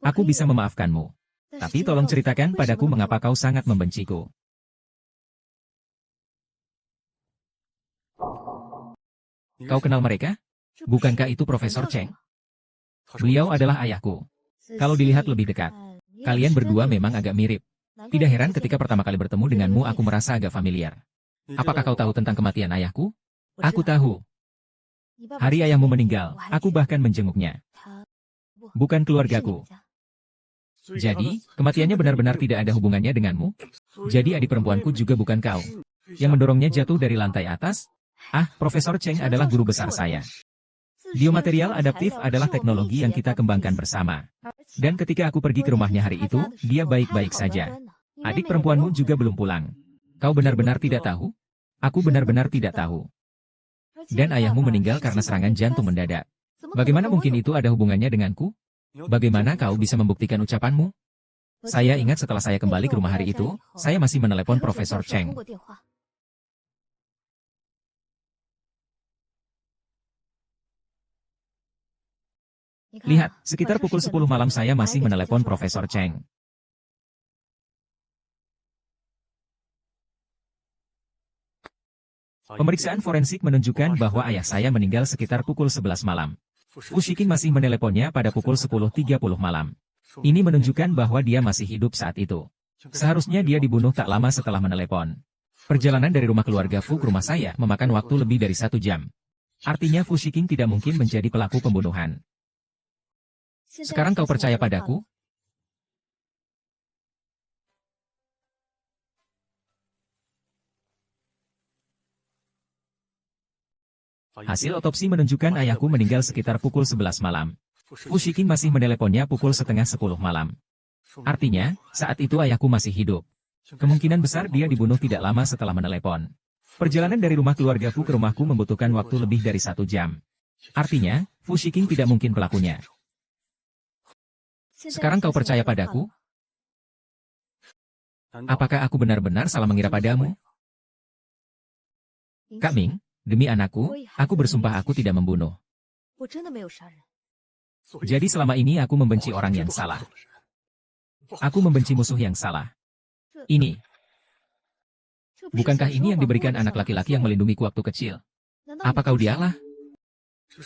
Aku bisa memaafkanmu. Tapi tolong ceritakan padaku mengapa kau sangat membenciku. Kau kenal mereka? Bukankah itu Profesor Cheng? Beliau adalah ayahku. Kalau dilihat lebih dekat, kalian berdua memang agak mirip. Tidak heran ketika pertama kali bertemu denganmu aku merasa agak familiar. Apakah kau tahu tentang kematian ayahku? Aku tahu. Hari ayahmu meninggal, aku bahkan menjenguknya. Bukan keluargaku. Jadi, kematiannya benar-benar tidak ada hubungannya denganmu? Jadi adik perempuanku juga bukan kau. Yang mendorongnya jatuh dari lantai atas? Ah, Profesor Cheng adalah guru besar saya. Biomaterial adaptif adalah teknologi yang kita kembangkan bersama. Dan ketika aku pergi ke rumahnya hari itu, dia baik-baik saja. Adik perempuanmu juga belum pulang. Kau benar-benar tidak tahu? Aku benar-benar tidak tahu. Dan ayahmu meninggal karena serangan jantung mendadak. Bagaimana mungkin itu ada hubungannya denganku? Bagaimana kau bisa membuktikan ucapanmu? Saya ingat setelah saya kembali ke rumah hari itu, saya masih menelepon Profesor Cheng. Lihat, sekitar pukul 10 malam saya masih menelepon Profesor Cheng. Pemeriksaan forensik menunjukkan bahwa ayah saya meninggal sekitar pukul 11 malam. Fushikin masih meneleponnya pada pukul 10.30 malam. Ini menunjukkan bahwa dia masih hidup saat itu. Seharusnya dia dibunuh tak lama setelah menelepon. Perjalanan dari rumah keluarga Fu ke rumah saya memakan waktu lebih dari 1 jam. Artinya Fushikin tidak mungkin menjadi pelaku pembunuhan. Sekarang kau percaya padaku? Hasil otopsi menunjukkan ayahku meninggal sekitar pukul 11 malam. Fushikin masih meneleponnya pukul setengah 10 malam. Artinya, saat itu ayahku masih hidup. Kemungkinan besar dia dibunuh tidak lama setelah menelepon. Perjalanan dari rumah keluarga Fu ke rumahku membutuhkan waktu lebih dari 1 jam. Artinya, Fushikin tidak mungkin pelakunya. Sekarang kau percaya padaku? Apakah aku benar-benar salah mengira padamu? Kak Ming, demi anakku, aku bersumpah aku tidak membunuh. Jadi selama ini aku membenci orang yang salah. Aku membenci musuh yang salah. Ini. Bukankah ini yang diberikan anak laki-laki yang melindungiku waktu kecil? Apa kau dialah?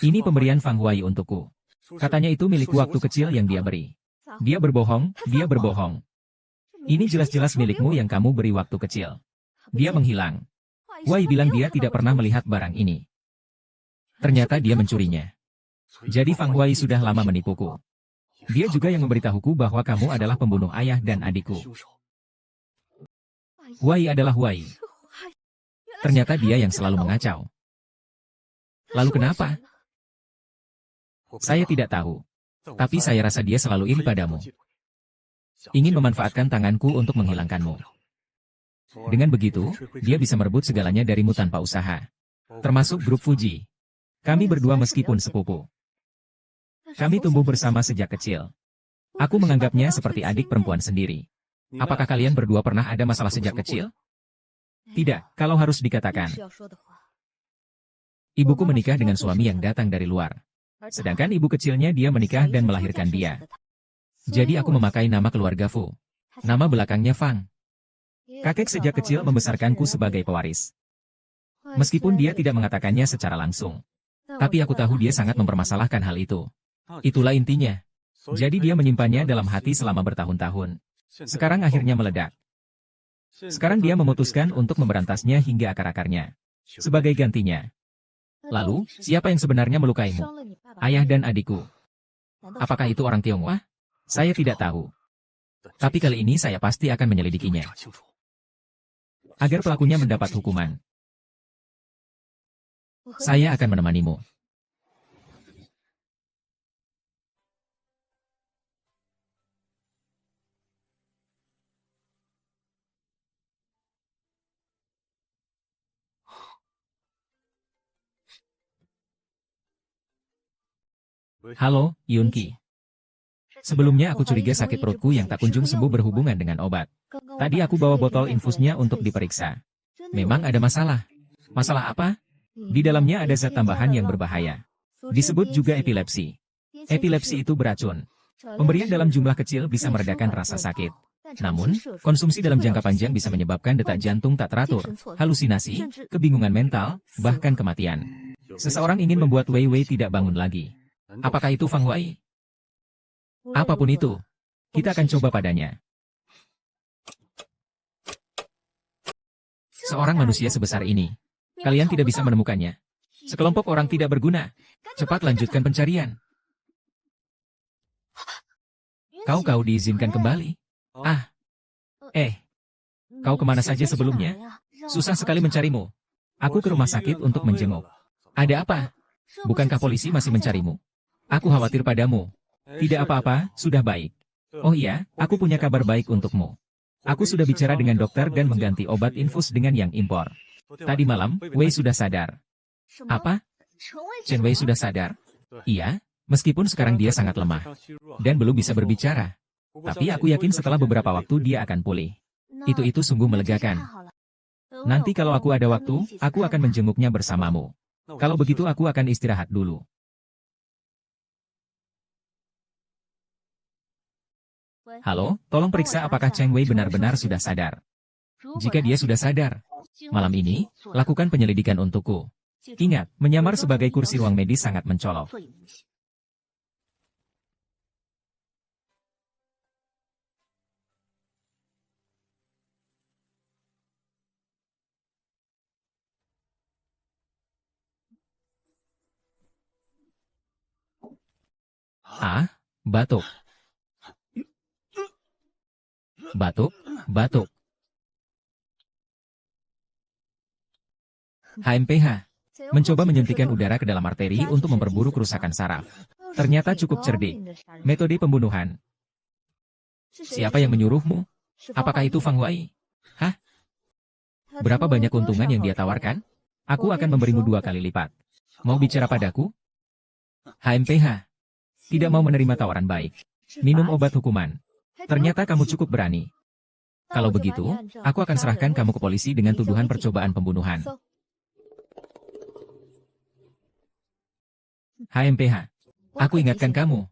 Ini pemberian Fang Huai untukku. Katanya itu milikku waktu kecil yang dia beri. Dia berbohong, dia berbohong. Ini jelas-jelas milikmu yang kamu beri waktu kecil. Dia menghilang. Huai bilang dia tidak pernah melihat barang ini. Ternyata dia mencurinya. Jadi Fang Huai sudah lama menipuku. Dia juga yang memberitahuku bahwa kamu adalah pembunuh ayah dan adikku. Huai adalah Huai. Ternyata dia yang selalu mengacau. Lalu kenapa? Saya tidak tahu. Tapi saya rasa dia selalu iri padamu. Ingin memanfaatkan tanganku untuk menghilangkanmu. Dengan begitu, dia bisa merebut segalanya darimu tanpa usaha. Termasuk grup Fuji. Kami berdua meskipun sepupu. Kami tumbuh bersama sejak kecil. Aku menganggapnya seperti adik perempuan sendiri. Apakah kalian berdua pernah ada masalah sejak kecil? Tidak, kalau harus dikatakan. Ibuku menikah dengan suami yang datang dari luar. Sedangkan ibu kecilnya dia menikah dan melahirkan dia. Jadi aku memakai nama keluarga Fu. Nama belakangnya Fang. Kakek sejak kecil membesarkanku sebagai pewaris. Meskipun dia tidak mengatakannya secara langsung. Tapi aku tahu dia sangat mempermasalahkan hal itu. Itulah intinya. Jadi dia menyimpannya dalam hati selama bertahun-tahun. Sekarang akhirnya meledak. Sekarang dia memutuskan untuk memberantasnya hingga akar-akarnya. Sebagai gantinya. Lalu, siapa yang sebenarnya melukaimu? Ayah dan adikku. Apakah itu orang Tionghoa? Saya tidak tahu. Tapi kali ini saya pasti akan menyelidikinya. Agar pelakunya mendapat hukuman. Saya akan menemanimu. Halo, Yunki. Sebelumnya aku curiga sakit perutku yang tak kunjung sembuh berhubungan dengan obat. Tadi aku bawa botol infusnya untuk diperiksa. Memang ada masalah. Masalah apa? Di dalamnya ada zat tambahan yang berbahaya. Disebut juga epilepsi. Epilepsi itu beracun. Pemberian dalam jumlah kecil bisa meredakan rasa sakit. Namun, konsumsi dalam jangka panjang bisa menyebabkan detak jantung tak teratur, halusinasi, kebingungan mental, bahkan kematian. Seseorang ingin membuat Wei Wei tidak bangun lagi. Apakah itu Fang Huai? Apapun itu, kita akan coba padanya. Seorang manusia sebesar ini, kalian tidak bisa menemukannya. Sekelompok orang tidak berguna. Cepat lanjutkan pencarian. Kau diizinkan kembali. Kau kemana saja sebelumnya? Susah sekali mencarimu. Aku ke rumah sakit untuk menjenguk. Ada apa? Bukankah polisi masih mencarimu? Aku khawatir padamu. Tidak apa-apa, sudah baik. Oh iya, aku punya kabar baik untukmu. Aku sudah bicara dengan dokter dan mengganti obat infus dengan yang impor. Tadi malam, Wei sudah sadar. Apa? Chen Wei sudah sadar? Iya, meskipun sekarang dia sangat lemah. Dan belum bisa berbicara. Tapi aku yakin setelah beberapa waktu dia akan pulih. Itu sungguh melegakan. Nanti kalau aku ada waktu, aku akan menjenguknya bersamamu. Kalau begitu aku akan istirahat dulu. Halo, tolong periksa apakah Cheng Wei benar-benar sudah sadar. Jika dia sudah sadar, malam ini, lakukan penyelidikan untukku. Ingat, menyamar sebagai kursi ruang medis sangat mencolok. Batuk. Batuk. HMPH. Mencoba menyuntikkan udara ke dalam arteri untuk memperburuk kerusakan saraf. Ternyata cukup cerdik. Metode pembunuhan. Siapa yang menyuruhmu? Apakah itu Fang Huai? Berapa banyak keuntungan yang dia tawarkan? Aku akan memberimu 2 kali lipat. Mau bicara padaku? HMPH. Tidak mau menerima tawaran baik. Minum obat hukuman. Ternyata kamu cukup berani. Kalau begitu, aku akan serahkan kamu ke polisi dengan tuduhan percobaan pembunuhan. HMPH. Aku ingatkan kamu.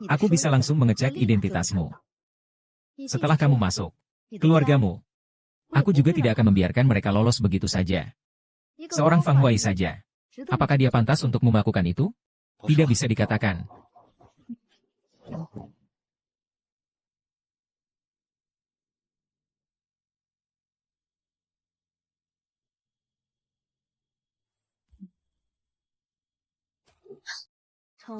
Aku bisa langsung mengecek identitasmu. Setelah kamu masuk, keluargamu. Aku juga tidak akan membiarkan mereka lolos begitu saja. Seorang Fang Huai saja. Apakah dia pantas untuk melakukan itu? Tidak bisa dikatakan.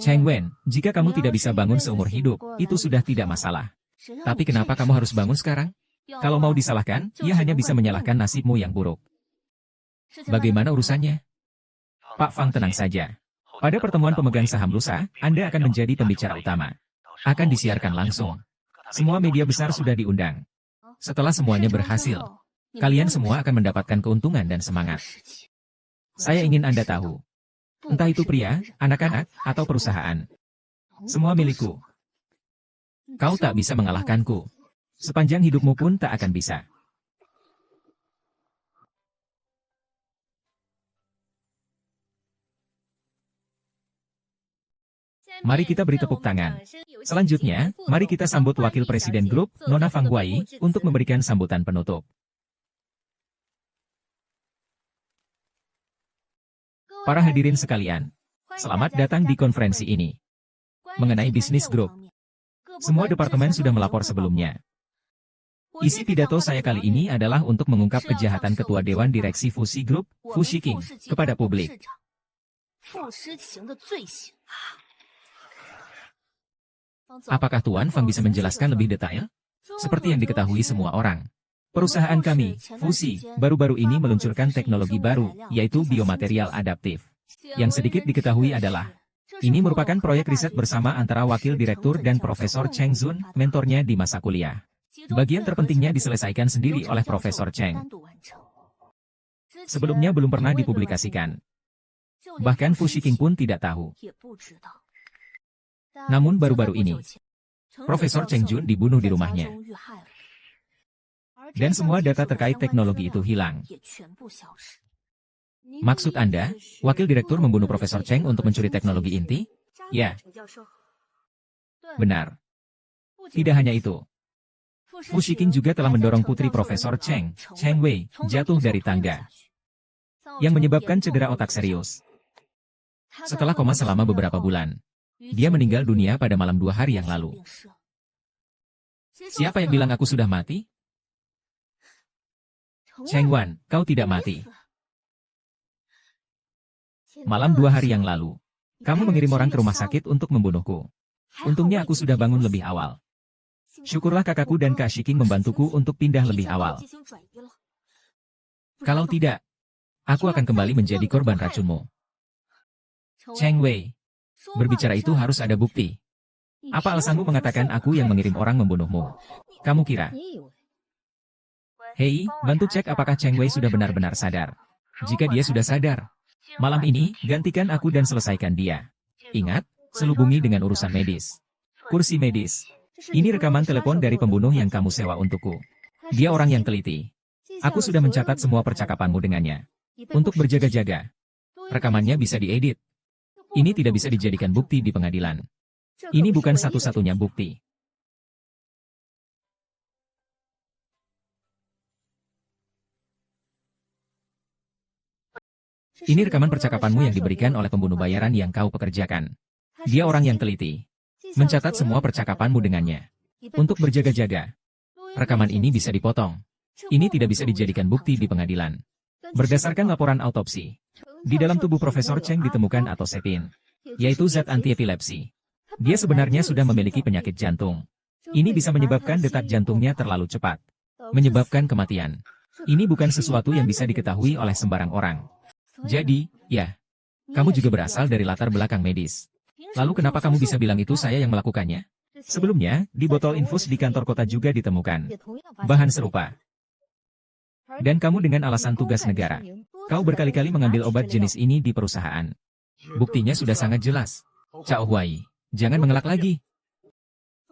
Cheng Wen, jika kamu tidak bisa bangun seumur hidup, itu sudah tidak masalah. Tapi kenapa kamu harus bangun sekarang? Kalau mau disalahkan, ia hanya bisa menyalahkan nasibmu yang buruk. Bagaimana urusannya? Pak Fang, tenang saja. Pada pertemuan pemegang saham lusa, Anda akan menjadi pembicara utama. Akan disiarkan langsung. Semua media besar sudah diundang. Setelah semuanya berhasil, kalian semua akan mendapatkan keuntungan dan semangat. Saya ingin Anda tahu. Entah itu pria, anak-anak, atau perusahaan. Semua milikku. Kau tak bisa mengalahkanku. Sepanjang hidupmu pun tak akan bisa. Mari kita beri tepuk tangan. Selanjutnya, mari kita sambut Wakil Presiden Grup, Nona Fang Guai, untuk memberikan sambutan penutup. Para hadirin sekalian, selamat datang di konferensi ini. Mengenai bisnis grup, semua departemen sudah melapor sebelumnya. Isi pidato saya kali ini adalah untuk mengungkap kejahatan Ketua Dewan Direksi Fushi Group, Fushi King, kepada publik. Apakah Tuan Fang bisa menjelaskan lebih detail? Seperti yang diketahui semua orang, perusahaan kami, Fushi, baru-baru ini meluncurkan teknologi baru, yaitu biomaterial adaptif. Yang sedikit diketahui adalah, ini merupakan proyek riset bersama antara Wakil Direktur dan Profesor Cheng Zun, mentornya di masa kuliah. Bagian terpentingnya diselesaikan sendiri oleh Profesor Cheng. Sebelumnya belum pernah dipublikasikan. Bahkan Fushi King pun tidak tahu. Namun baru-baru ini, Profesor Cheng Zun dibunuh di rumahnya. Dan semua data terkait teknologi itu hilang. Maksud Anda, Wakil Direktur membunuh Profesor Cheng untuk mencuri teknologi inti? Ya. Benar. Tidak hanya itu. Fushi King juga telah mendorong putri Profesor Cheng, Cheng Wei, jatuh dari tangga. Yang menyebabkan cedera otak serius. Setelah koma selama beberapa bulan, dia meninggal dunia pada malam 2 hari yang lalu. Siapa yang bilang aku sudah mati? Cheng Wan, kau tidak mati. Malam 2 hari yang lalu, kamu mengirim orang ke rumah sakit untuk membunuhku. Untungnya aku sudah bangun lebih awal. Syukurlah kakakku dan Kak Shiking membantuku untuk pindah lebih awal. Kalau tidak, aku akan kembali menjadi korban racunmu. Cheng Wei, berbicara itu harus ada bukti. Apa alasanmu mengatakan aku yang mengirim orang membunuhmu? Kamu kira? Hei, bantu cek apakah Cheng Wei sudah benar-benar sadar. Jika dia sudah sadar, malam ini, gantikan aku dan selesaikan dia. Ingat, selubungi dengan urusan medis. Kursi medis. Ini rekaman telepon dari pembunuh yang kamu sewa untukku. Dia orang yang teliti. Aku sudah mencatat semua percakapanmu dengannya. Untuk berjaga-jaga. Rekamannya bisa diedit. Ini tidak bisa dijadikan bukti di pengadilan. Ini bukan satu-satunya bukti. Ini rekaman percakapanmu yang diberikan oleh pembunuh bayaran yang kau pekerjakan. Dia orang yang teliti. Mencatat semua percakapanmu dengannya. Untuk berjaga-jaga. Rekaman ini bisa dipotong. Ini tidak bisa dijadikan bukti di pengadilan. Berdasarkan laporan autopsi, di dalam tubuh Profesor Cheng ditemukan atosepin, yaitu zat anti-epilepsi. Dia sebenarnya sudah memiliki penyakit jantung. Ini bisa menyebabkan detak jantungnya terlalu cepat. Menyebabkan kematian. Ini bukan sesuatu yang bisa diketahui oleh sembarang orang. Jadi, ya, kamu juga berasal dari latar belakang medis. Lalu kenapa kamu bisa bilang itu saya yang melakukannya? Sebelumnya, di botol infus di kantor kota juga ditemukan bahan serupa. Dan kamu dengan alasan tugas negara. Kau berkali-kali mengambil obat jenis ini di perusahaan. Buktinya sudah sangat jelas. Cao Huai, jangan mengelak lagi.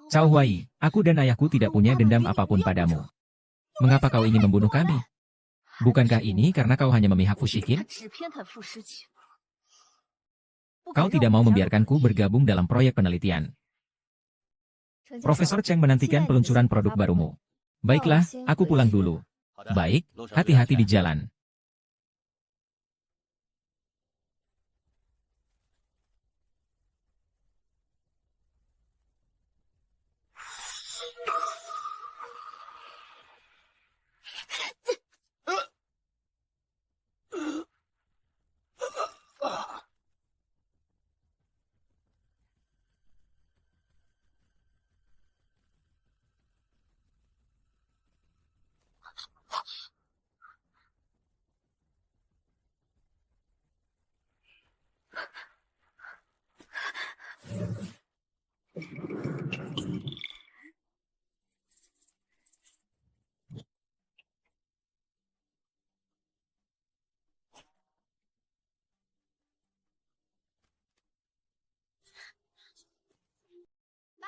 Cao Huai, aku dan ayahku tidak punya dendam apapun padamu. Mengapa kau ingin membunuh kami? Bukankah ini karena kau hanya memihak Fushi King? Kau tidak mau membiarkanku bergabung dalam proyek penelitian. Profesor Cheng menantikan peluncuran produk barumu. Baiklah, aku pulang dulu. Baik, hati-hati di jalan.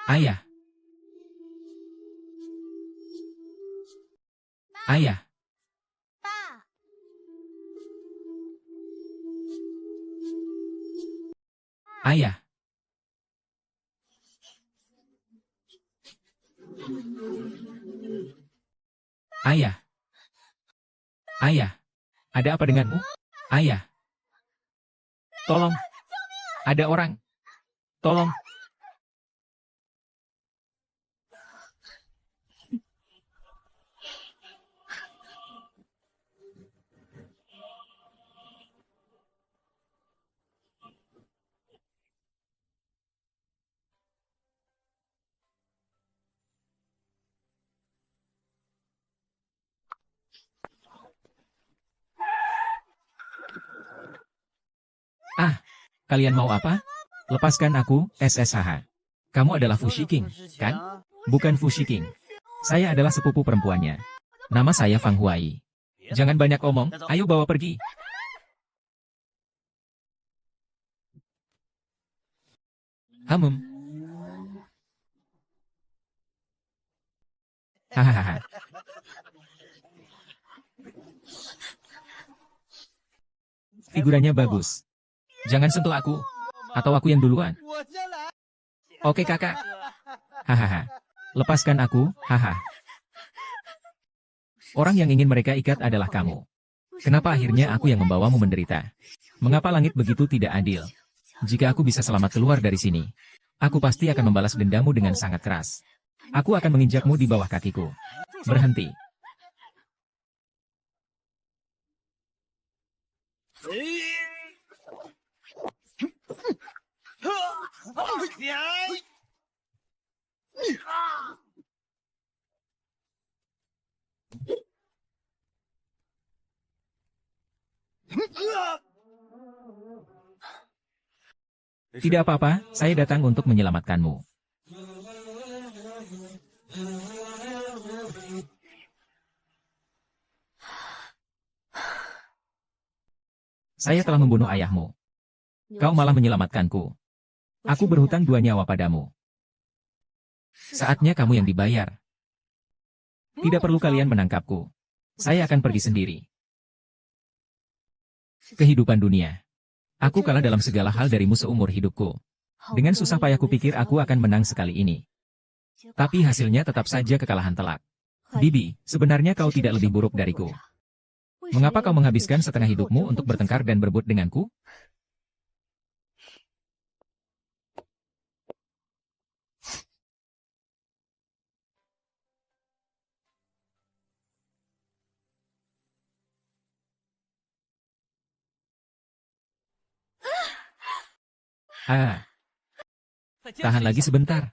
Ayah, ayah, ayah, ayah, ayah. Ada apa denganmu? Ayah, tolong. Ada orang. Tolong. Ah, kalian mau apa? Lepaskan aku, SSHH. Kamu adalah Fushi King, kan? Bukan Fushi King. Saya adalah sepupu perempuannya. Nama saya Fang Huai. Jangan banyak omong, ayo bawa pergi. Hamum. Hahaha. Figurannya bagus. Jangan sentuh aku. Atau aku yang duluan. Oke kakak. Hahaha. Lepaskan aku, haha. Orang yang ingin mereka ikat adalah kamu. Kenapa akhirnya aku yang membawamu menderita? Mengapa langit begitu tidak adil? Jika aku bisa selamat keluar dari sini, aku pasti akan membalas dendamu dengan sangat keras. Aku akan menginjakmu di bawah kakiku. Berhenti. Tidak apa-apa, saya datang untuk menyelamatkanmu. Saya telah membunuh ayahmu. Kau malah menyelamatkanku. Aku berhutang 2 nyawa padamu. Saatnya kamu yang dibayar. Tidak perlu kalian menangkapku. Saya akan pergi sendiri. Kehidupan dunia. Aku kalah dalam segala hal darimu seumur hidupku. Dengan susah payah kupikir aku akan menang sekali ini. Tapi hasilnya tetap saja kekalahan telak. Bibi, sebenarnya kau tidak lebih buruk dariku. Mengapa kau menghabiskan setengah hidupmu untuk bertengkar dan berebut denganku? Ah, tahan lagi sebentar.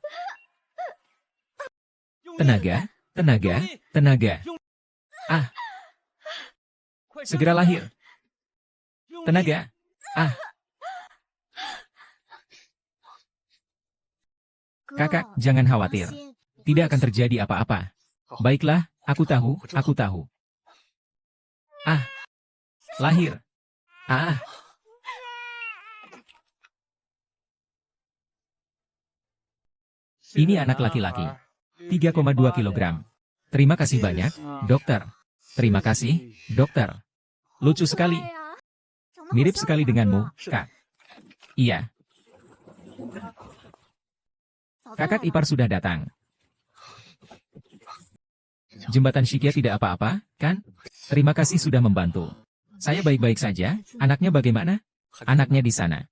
Tenaga, tenaga, tenaga. Ah, segera lahir. Tenaga. Ah. Kakak, jangan khawatir. Tidak akan terjadi apa-apa. Baiklah, aku tahu, aku tahu. Ah. Lahir. Ah. Ini anak laki-laki. 3,2 kilogram. Terima kasih banyak, dokter. Terima kasih, dokter. Lucu sekali. Mirip sekali denganmu, Kak. Iya. Kakak ipar sudah datang. Jembatan Shikia tidak apa-apa, kan? Terima kasih sudah membantu. Saya baik-baik saja. Anaknya bagaimana? Anaknya di sana.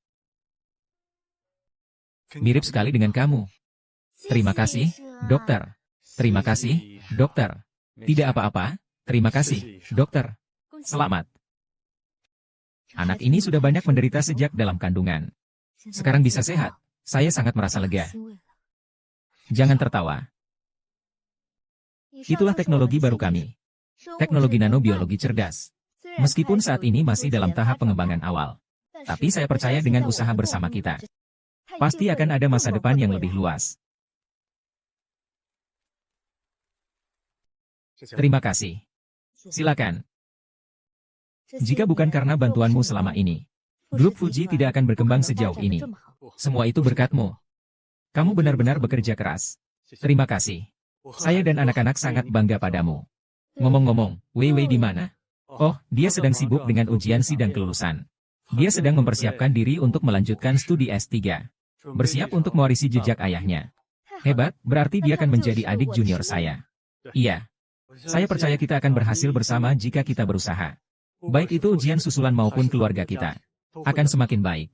Mirip sekali dengan kamu. Terima kasih, dokter. Terima kasih, dokter. Tidak apa-apa. Terima kasih, dokter. Selamat. Anak ini sudah banyak menderita sejak dalam kandungan. Sekarang bisa sehat. Saya sangat merasa lega. Jangan tertawa. Itulah teknologi baru kami. teknologi nanobiologi cerdas. Meskipun saat ini masih dalam tahap pengembangan awal, tapi saya percaya dengan usaha bersama kita, pasti akan ada masa depan yang lebih luas. Terima kasih. Silakan. Jika bukan karena bantuanmu selama ini, grup Fuji tidak akan berkembang sejauh ini. Semua itu berkatmu. Kamu benar-benar bekerja keras. Terima kasih. Saya dan anak-anak sangat bangga padamu. Ngomong-ngomong, Wei Wei di mana? Oh, dia sedang sibuk dengan ujian sidang kelulusan. Dia sedang mempersiapkan diri untuk melanjutkan studi S3. Bersiap untuk mewarisi jejak ayahnya. Hebat, berarti dia akan menjadi adik junior saya. Iya. Saya percaya kita akan berhasil bersama jika kita berusaha. Baik itu ujian susulan maupun keluarga kita akan semakin baik.